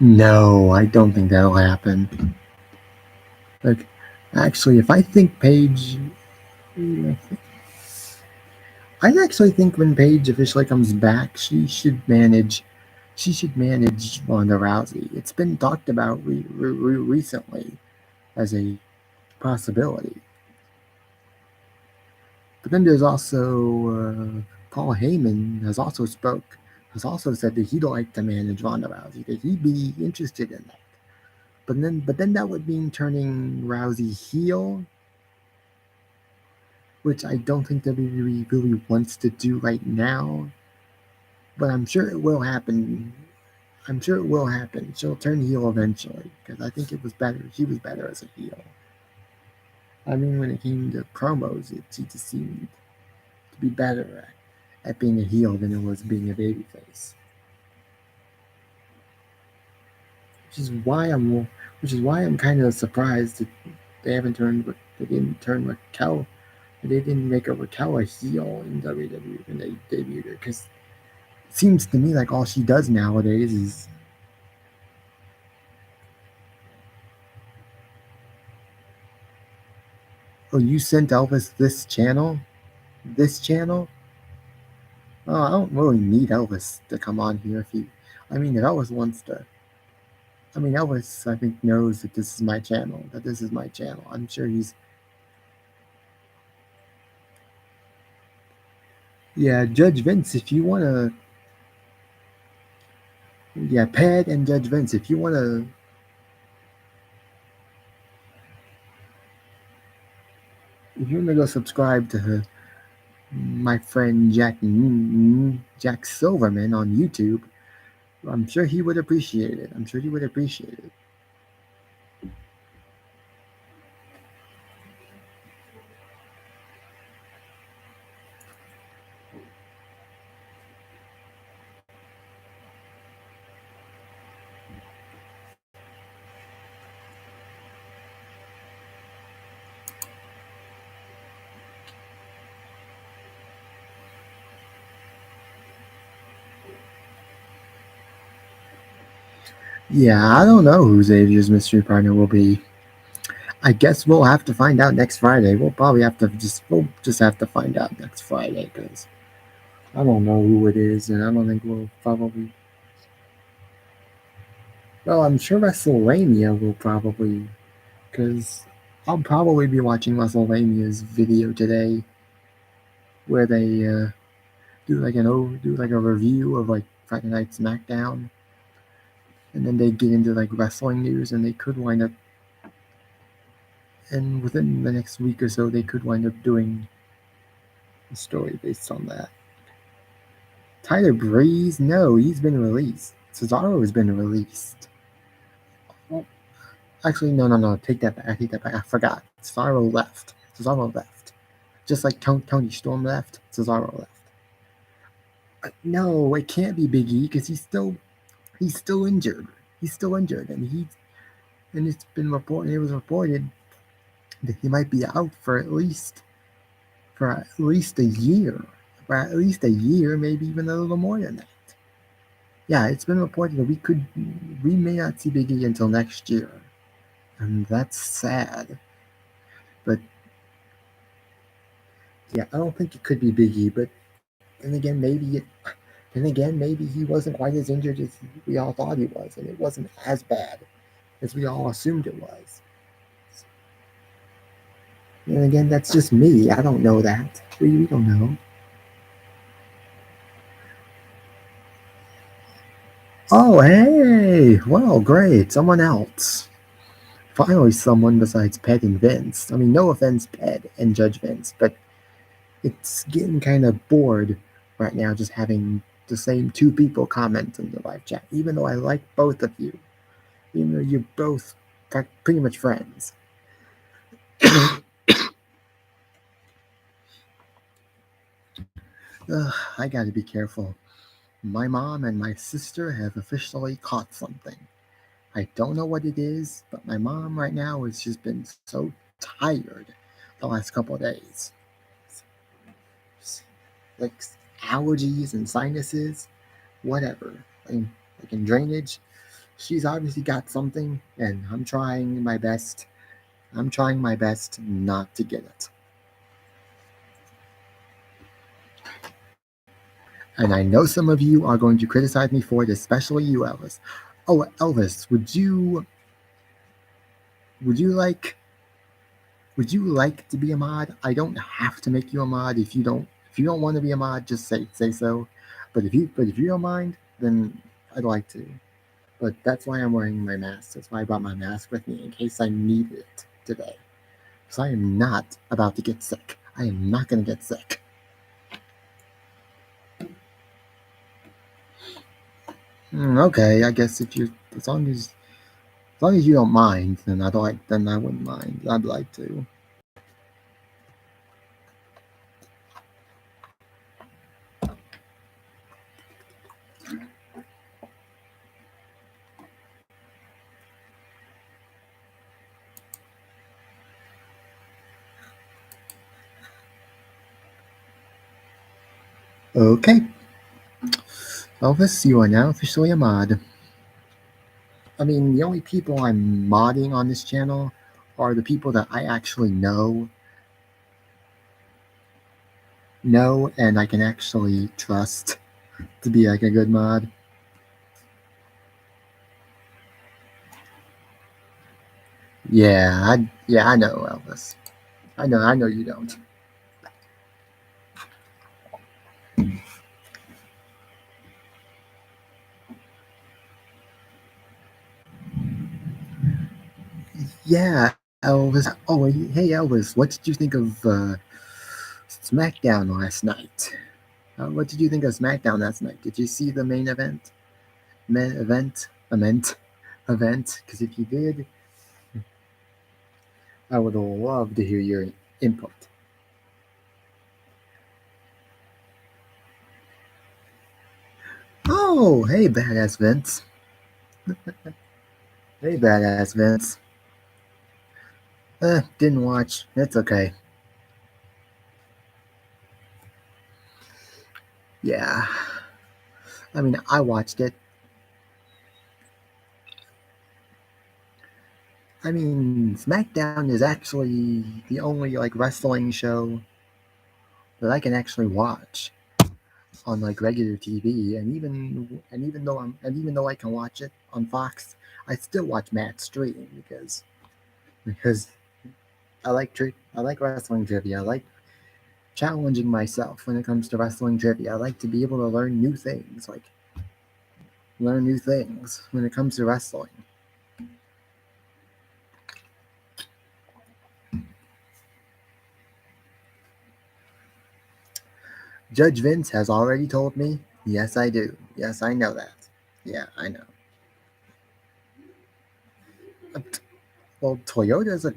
No, I don't think that'll happen. Like, actually, if I think Paige, I actually think when Paige officially comes back, she should manage Ronda Rousey. It's been talked about recently as a possibility. But then there's also Paul Heyman has also said that he'd like to manage Ronda Rousey, that he'd be interested in that. But then that would mean turning Rousey heel, which I don't think WWE really wants to do right now. But I'm sure it will happen. I'm sure it will happen. She'll turn heel eventually because I think it was better. She was better as a heel. I mean, when it came to promos, she just seemed to be better at being a heel than it was being a babyface. Which is why I'm kind of surprised that they didn't turn Raquel, they didn't make a Raquel a heel in WWE when they debuted her, because it seems to me like all she does nowadays is, oh, you sent Elvis this channel. Oh, I don't really need Elvis to come on here if he. I mean, if Elvis wants to. I mean, Elvis, I think, knows that this is my channel. That this is my channel. I'm sure he's. Yeah, Judge Vince, if you want to. Yeah, Ped and Judge Vince, if you want to. If you want to go subscribe to my friend Jack Silverman on YouTube, I'm sure he would appreciate it. I'm sure he would appreciate it. Yeah, I don't know who Xavier's mystery partner will be. I guess we'll have to find out next Friday. We'll just have to find out next Friday because I don't know who it is, and I don't think we'll probably. Well, I'm sure WrestleMania will probably, because I'll probably be watching WrestleMania's video today, where they do like a review of like Friday Night SmackDown, and then they get into like wrestling news, and they could wind up, and within the next week or so, they could wind up doing a story based on that. Tyler Breeze, no, he's been released. Cesaro has been released. Well, actually, no, take that back. I take that back. I forgot. Cesaro left. Cesaro left. Just like Tony Storm left, Cesaro left. No, it can't be Big E because he's still injured. He's still injured, and it's been reported. It was reported that he might be out for at least a year, for at least a year, maybe even a little more than that. Yeah, it's been reported that we may not see Big E until next year, and that's sad. But yeah, I don't think it could be Big E. But then again, maybe he wasn't quite as injured as we all thought he was, and it wasn't as bad as we all assumed it was. And again, that's just me. I don't know that. We don't know. Oh, hey! Well, great. Someone else. Finally, someone besides Pet and Vince. I mean, no offense, Pet and Judge Vince, but it's getting kind of bored right now just having the same two people comment in the live chat, even though I like both of you. Even though you're both pretty much friends. I gotta be careful. My mom and my sister have officially caught something. I don't know what it is, but my mom right now has just been so tired the last couple of days. Like allergies and sinuses, whatever. Like in drainage, she's obviously got something, and I'm trying my best. I'm trying my best not to get it. And I know some of you are going to criticize me for it, especially you, Elvis. Oh, Elvis, would you like would you like to be a mod? I don't have to make you a mod if you don't want to be a mod, just say so. But if you don't mind, then I'd like to. But that's why I'm wearing my mask. That's why I brought my mask with me in case I need it today. Because I am not about to get sick. I am not going to get sick. Okay, I guess if you as long as you don't mind, then I wouldn't mind. I'd like to. Okay, Elvis, you are now officially a mod. I mean, the only people I'm modding on this channel are the people that I actually know, and I can actually trust to be like a good mod. Yeah, I know, Elvis. I know you don't. Yeah, Elvis. Oh, hey, Elvis. What did you think of SmackDown last night? What did you think of SmackDown last night? Did you see the main event? Main event? Event? Because if you did, I would love to hear your input. Oh, hey, badass Vince. Hey, badass Vince. Didn't watch. It's okay. Yeah. I mean, I watched it. I mean, SmackDown is actually the only like wrestling show that I can actually watch on like regular TV, and even though I can watch it on Fox, I still watch Matt stream because I like wrestling trivia. I like challenging myself when it comes to wrestling trivia. I like to be able to learn new things when it comes to wrestling. Judge Vince has already told me. Yes, I do. Yes, I know that. Yeah, I know. Well, Toyotas are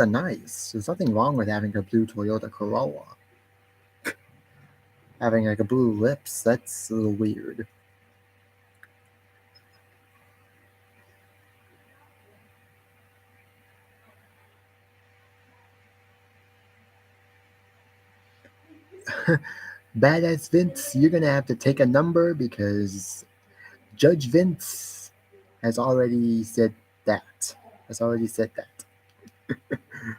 nice. There's nothing wrong with having a blue Toyota Corolla. Having like a blue lips, that's a little weird. Badass Vince, you're gonna have to take a number because Judge Vince has already said that. Has already said that.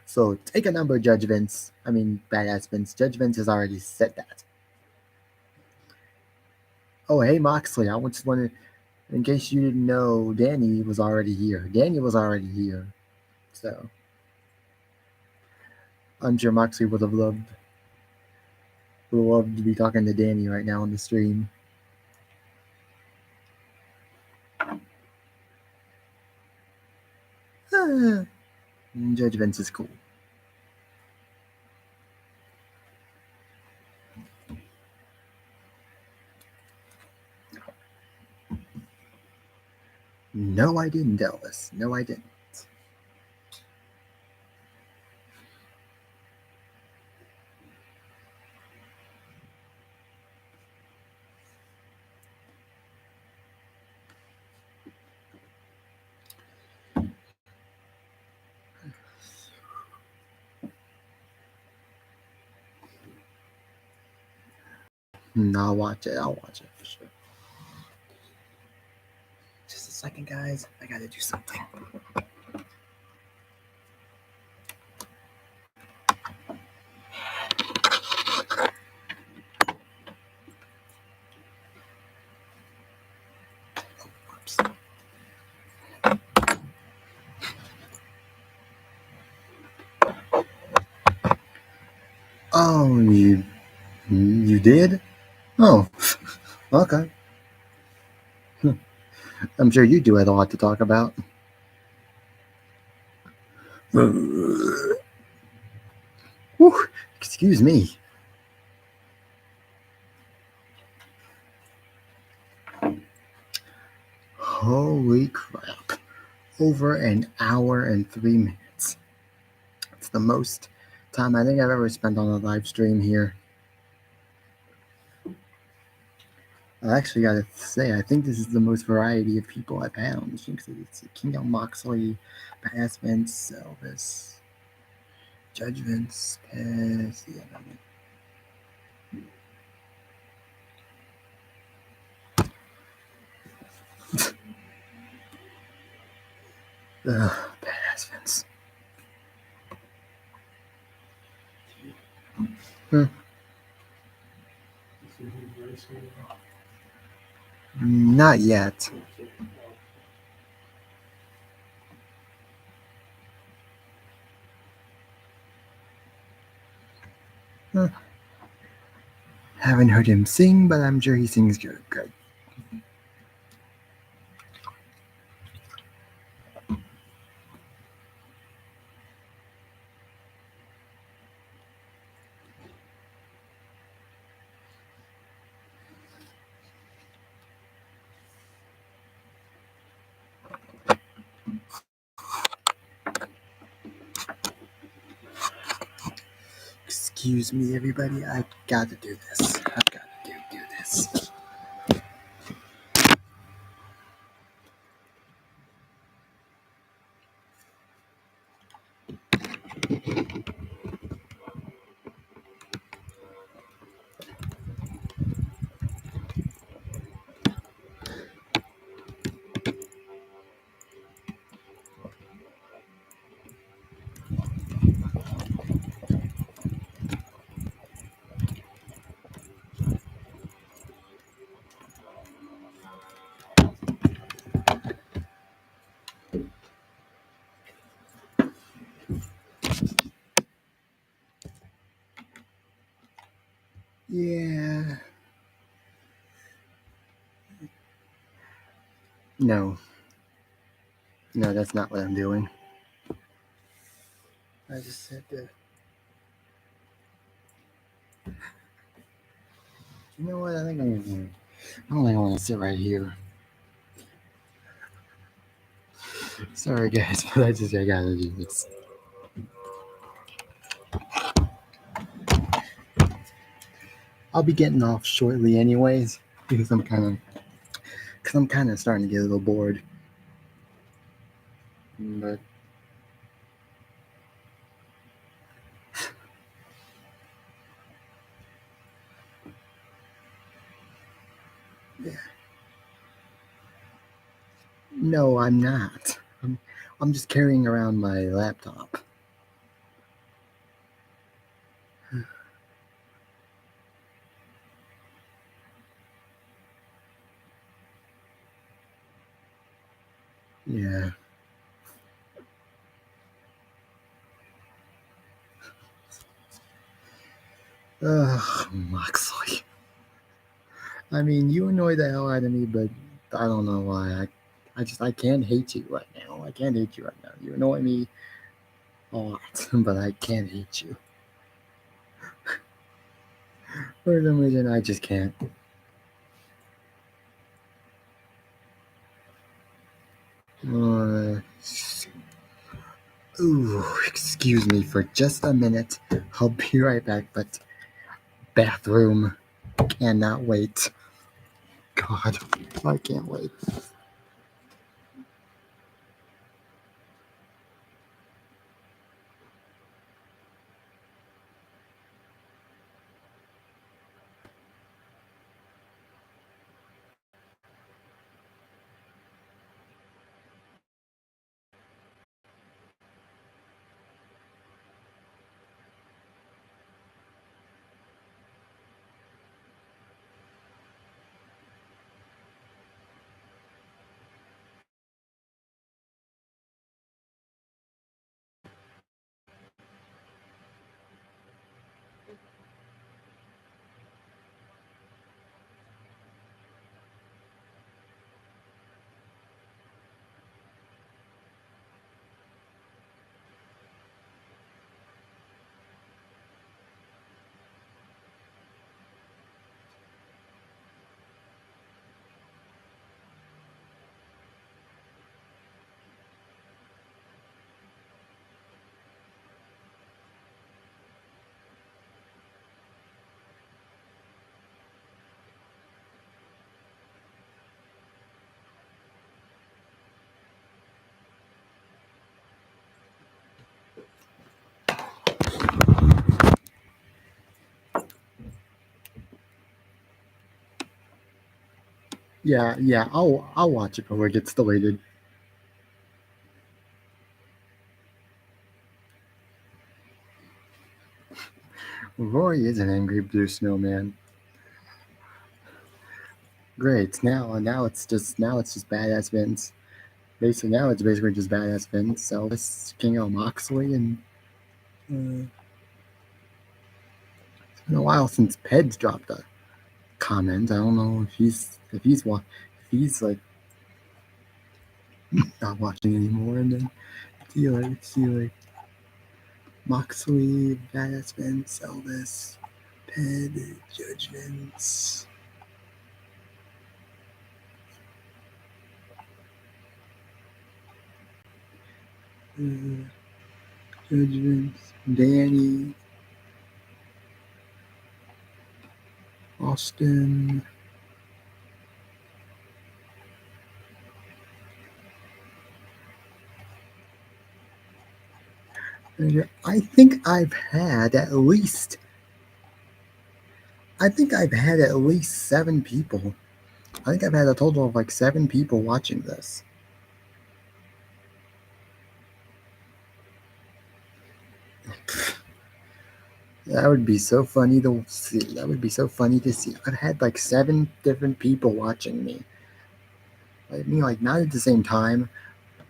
So take a number, Judge Vince. I mean, Badass Vince. Judge Vince has already said that. Oh, hey Moxley, I just wanted, in case you didn't know, Danny was already here. Danny was already here. So I'm sure Moxley would have loved to be talking to Danny right now on the stream. Ah, Judge Vince is cool. No, I didn't, Elvis. No, I didn't. I'll watch it. I'll watch it for sure. Just a second, guys. I gotta do something. Oops. Oh, you did? Oh, okay. I'm sure you do have a lot to talk about. Whew, excuse me. Holy crap. Over an hour and 3 minutes. It's the most time I think I've ever spent on a live stream here. I actually gotta say, I think this is the most variety of people I've had on the stream because it's Kingdom Moxley, Bass Vince, Elvis, Judge Vince, Pez, yeah, Badass Vince. Hmm. Not yet. Hmm. Haven't heard him sing, but I'm sure he sings good. Good. Excuse me, everybody. I've got to do this. I've got to do this. Yeah. No. No, that's not what I'm doing. I just said that. You know what? I think I'm gonna. I don't think I want to sit right here. Sorry, guys, but I gotta do this. I'll be getting off shortly, anyways, because I'm kind of starting to get a little bored. But yeah, no, I'm not. I'm just carrying around my laptop. Yeah. Ugh, Moxley. I mean, you annoy the hell out of me, but I don't know why. I can't hate you right now. I can't hate you right now. You annoy me a lot, but I can't hate you. For some reason, I just can't. Uh, Ooh, excuse me for just a minute. I'll be right back, but bathroom cannot wait. God, I can't wait. Yeah, I'll watch it before it gets deleted. Rory is an angry blue snowman. Great. Now it's just badass Vince. Basically, now it's basically just badass Vince, Elvis, King of Moxley, and it's been a while since Peds dropped a comment. I don't know if he's like not watching anymore. And then see like Moxley, Badass Vince, Elvis, Ped, Judgments, uh, Judgments, Danny, Austin. I think I've had at least. I think I've had at least 7 people. I think I've had a total of like 7 people watching this. That would be so funny to see. That would be so funny to see. I've had like 7 different people watching me. I mean, like not at the same time,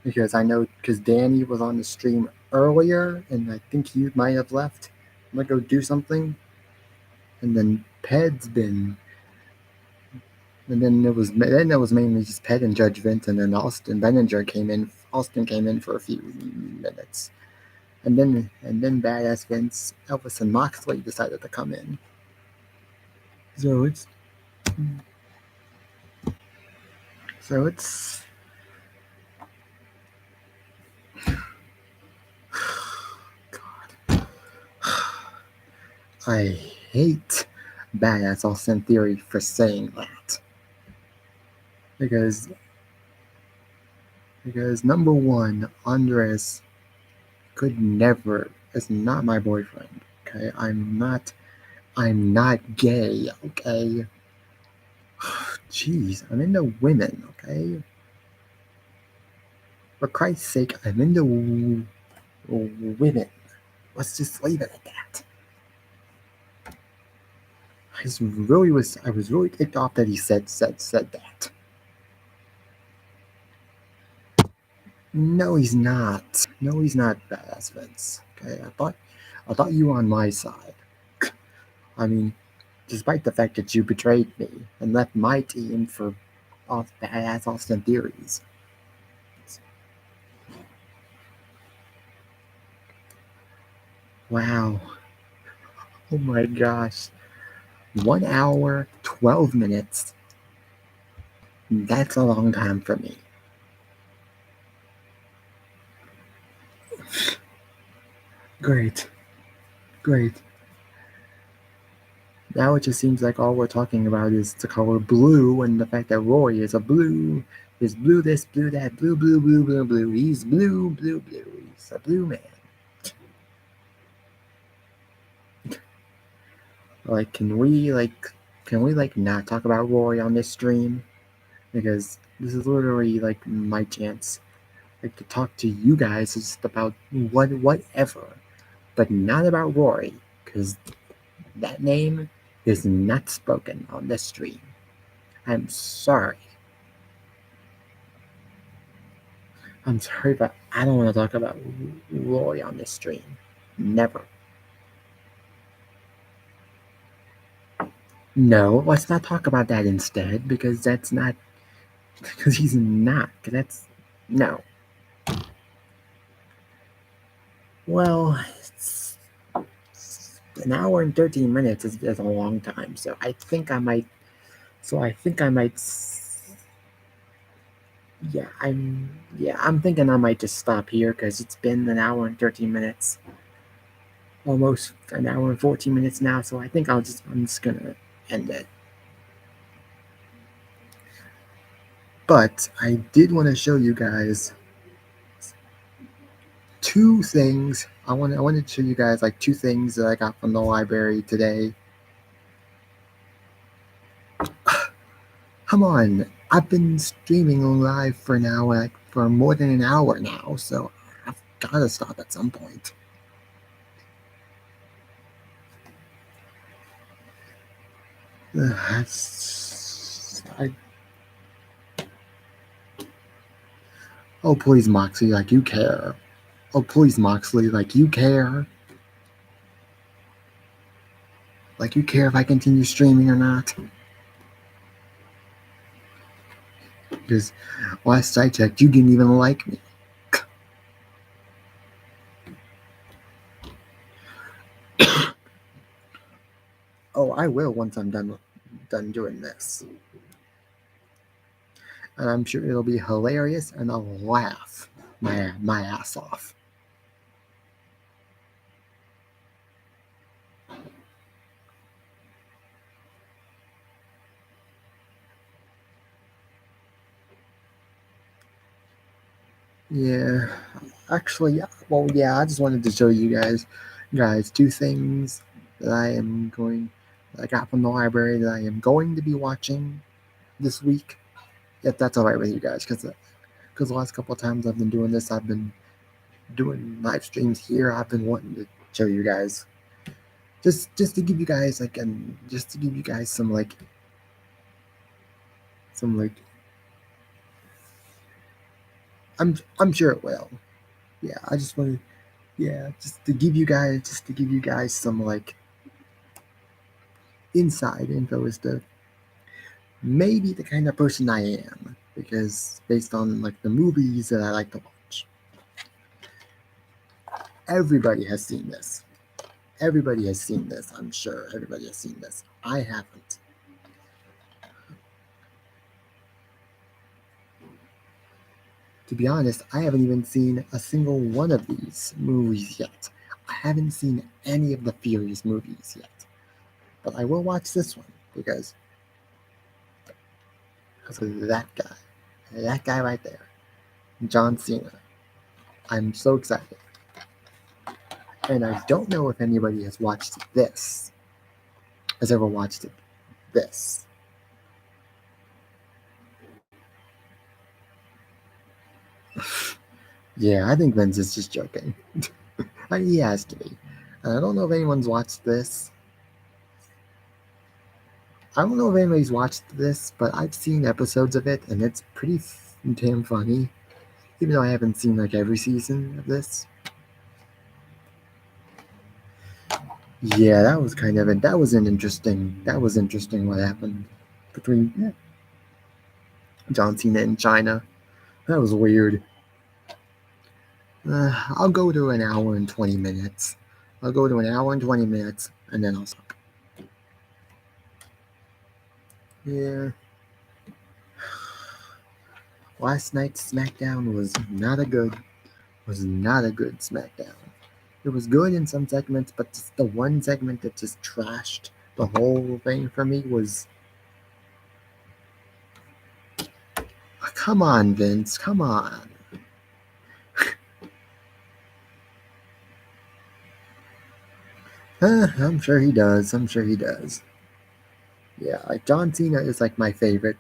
because I know because Danny was on the stream earlier, and I think he might have left. I'm gonna go do something. and then Ped's been, and then it was mainly just Ped and Judge Vince, and then Austin Benninger came in. Austin came in for a few minutes, and then Badass Vince, Elvis, and Moxley decided to come in. So it's God. I hate Badass Austin Theory for saying that because number one, Andres could never is not my boyfriend. Okay, I'm not gay. Okay, jeez, I'm into women. Okay, for Christ's sake, I'm into women. Let's just leave it at that. I was really ticked off that he said that. No, he's not. No, he's not, Badass Vince. Okay, I thought you were on my side. I mean, despite the fact that you betrayed me and left my team for off Badass Austin Theories. Wow. Oh my gosh. 1 hour, 12 minutes. That's a long time for me. Great. Great. Now it just seems like all we're talking about is the color blue and the fact that Roy is a blue. Is blue this, blue that, blue, blue, blue, blue, blue. He's blue, blue, blue. He's a blue man. Like, can we not talk about Roy on this stream? Because this is literally like my chance, like to talk to you guys just about whatever, but not about Roy, because that name is not spoken on this stream. I'm sorry. I'm sorry, but I don't want to talk about Roy on this stream. Never. No, let's not talk about that instead, because that's not. Because he's not. Because that's. No. Well, an hour and 13 minutes is a long time, so I think I might. I'm thinking I might just stop here because it's been an hour and 13 minutes, almost an hour and 14 minutes now. So I think I'm just gonna end it. But I did want to show you guys two things. I wanted to show you guys like two things that I got from the library today. Come on, I've been streaming live for now, like for more than an hour now, so I've gotta stop at some point. Oh please, Moxley, like you care. Oh please, Moxley, like you care. Like you care if I continue streaming or not. Because last I checked, you didn't even like me. Oh, I will once I'm done doing this. And I'm sure it'll be hilarious and I'll laugh my ass off. Yeah, actually, well, yeah, I just wanted to show you guys, two things that I got from the library that I am going to be watching this week, if that's all right with you guys, because the last couple of times I've been doing this, I've been doing live streams here. I've been wanting to show you guys, just to give you guys just to give you guys some like I'm sure it will. Yeah, I just want to just to give you guys some inside info as to maybe the kind of person I am, because based on like the movies that I like to watch, everybody has seen this. Everybody has seen this, I'm sure. Everybody has seen this. I haven't. To be honest, I haven't even seen a single one of these movies yet. I haven't seen any of the Furious movies yet. But I will watch this one because of that guy. That guy right there. John Cena. I'm so excited. And I don't know if anybody has watched this. Has ever watched this. Yeah, I think Vince is just joking. He has to be. And I don't know if anyone's watched this. I don't know if anybody's watched this, but I've seen episodes of it, and it's pretty damn funny. Even though I haven't seen like every season of this. Yeah, that was kind of it. That was interesting what happened between John Cena and China. That was weird. I'll go to an hour and 20 minutes. I'll go to an hour and 20 minutes, and then I'll stop. Yeah. Last night's SmackDown was not a good SmackDown. It was good in some segments, but just the one segment that just trashed the whole thing for me was. Come on, Vince. Come on. I'm sure he does. Yeah, like John Cena is like my favorite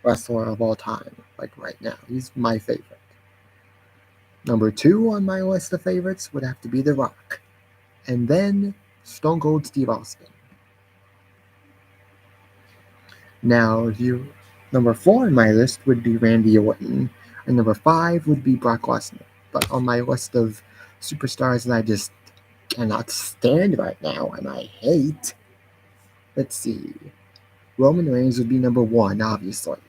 wrestler of all time. Like right now, he's my favorite. Number 2 on my list of favorites would have to be The Rock, and then Stone Cold Steve Austin. Now, if you number 4 on my list would be Randy Orton, and number 5 would be Brock Lesnar. But on my list of superstars that I just cannot stand right now and I hate, let's see, Roman Reigns would be number 1, obviously.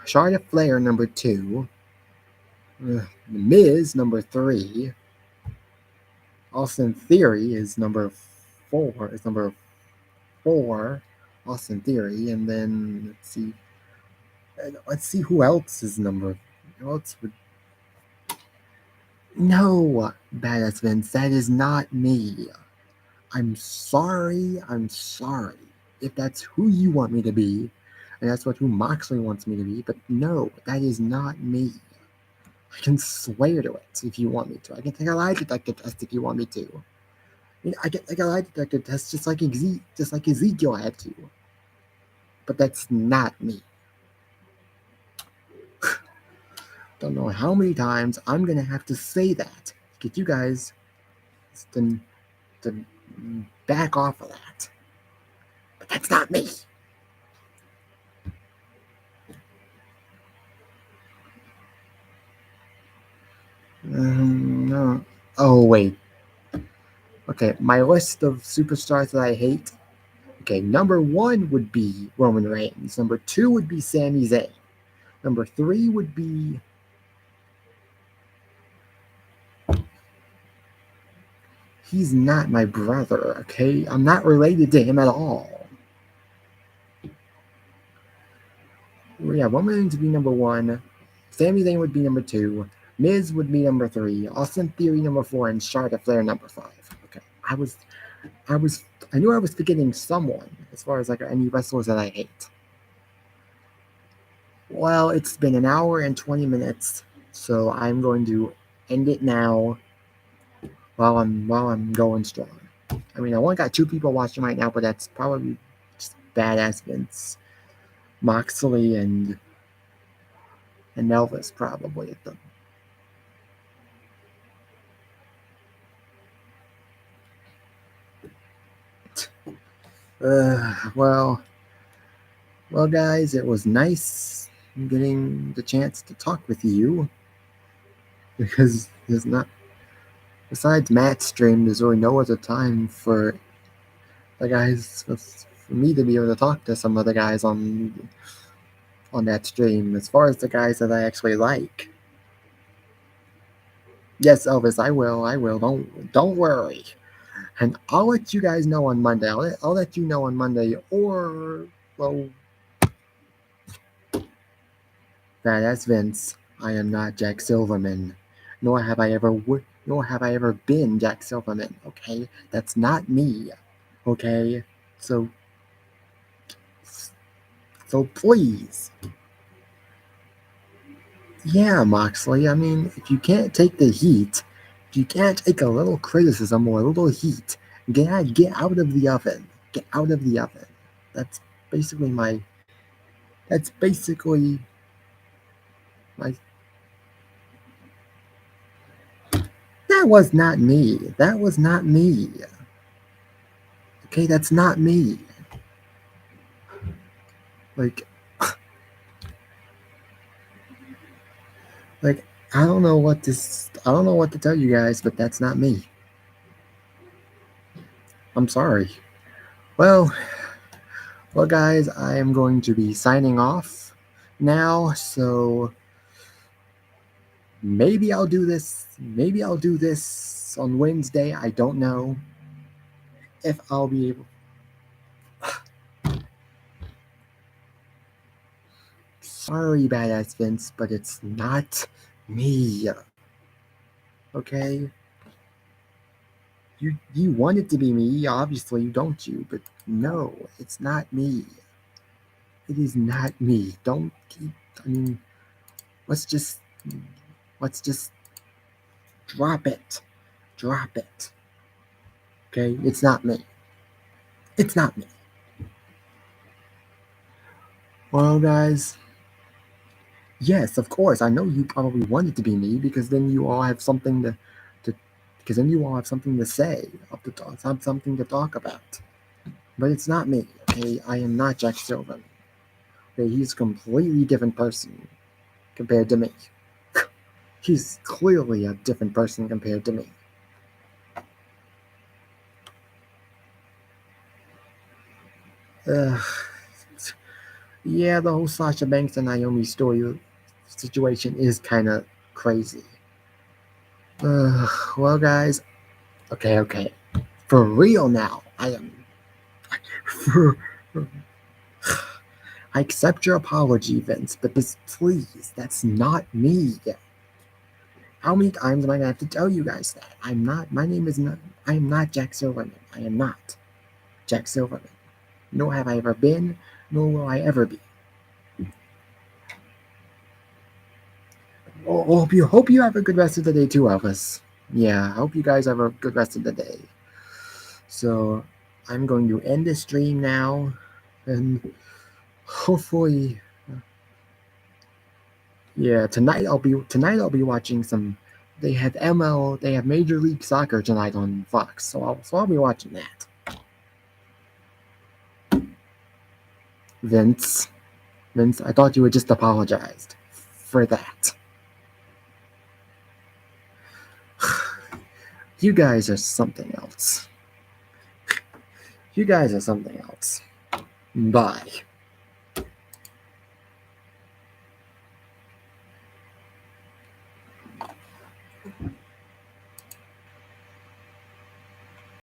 Charlotte Flair number 2. The Miz number 3. Austin Theory is number 4. Austin Theory, and then let's see who else is number. Who else would? No, Badass Vince, that is not me. I'm sorry. If that's who you want me to be, and that's who Moxley wants me to be, but no, that is not me. I can swear to it if you want me to. I can take a lie detector test if you want me to. I get like a lie detector test just like Ezekiel had to. But that's not me. Don't know how many times I'm gonna have to say that to get you guys to back off of that. But that's not me. No. Oh wait. Okay, my list of superstars that I hate. Okay, number 1 would be Roman Reigns. Number 2 would be Sami Zayn. Number 3 would be. He's not my brother, okay? I'm not related to him at all. Yeah, Roman Reigns would be number 1. Sami Zayn would be number 2. Miz would be number 3. Austin Theory number 4, and Charlotte Flair number 5. Okay, I knew I was forgetting someone as far as like any wrestlers that I hate. Well, it's been an hour and 20 minutes, so I'm going to end it now while I'm going strong. I mean, I only got 2 people watching right now, but that's probably just Badass Vince, Moxley, and Elvis probably at them. Well, guys, it was nice getting the chance to talk with you because there's not, besides Matt's stream, there's really no other time for the guys for me to be able to talk to some of the guys on that stream, as far as the guys that I actually like. Yes, Elvis, I will. I will. Don't worry. And I'll let you guys know on Monday. I'll let you know on Monday, or well, that's Vince. I am not Jack Silverman, nor have I ever been Jack Silverman. Okay, that's not me. Okay, so please, yeah, Moxley. I mean, if you can't take the heat, if you can't take a little criticism or a little heat, get out of the oven. Get out of the oven. That's basically my. That's basically my. That was not me. That was not me. Okay, that's not me. Like, like I don't know what this. I don't know what to tell you guys, but that's not me. I'm sorry. Well, guys, I am going to be signing off now. So maybe I'll do this. Maybe I'll do this on Wednesday. I don't know if I'll be able. Sorry, Badass Vince, but it's not me. Okay? You want it to be me, obviously, don't you? But no, it's not me. It is not me. Don't keep. I mean, let's just drop it. Drop it. Okay? It's not me. It's not me. Well, guys, yes, of course. I know you probably want it to be me because then you all have something to because then you all have something to say, something to talk about. But it's not me. Okay, I am not Jack Silverman. Okay, he's a completely different person compared to me. He's clearly a different person compared to me. Yeah, the whole Sasha Banks and Naomi story situation is kind of crazy. Well, guys, okay. For real now, I am. For, I accept your apology, Vince, but please, that's not me. How many times am I gonna have to tell you guys that? I'm not. My name is not. I am not Jack Silverman. I am not Jack Silverman. Nor have I ever been, nor will I ever be. Hope you have a good rest of the day too, Elvis. Yeah, I hope you guys have a good rest of the day. So I'm going to end the stream now, and hopefully, yeah, tonight I'll be watching some. They have ML. They have Major League Soccer tonight on Fox, so I'll be watching that. Vince, I thought you had just apologized for that. You guys are something else. You guys are something else. Bye.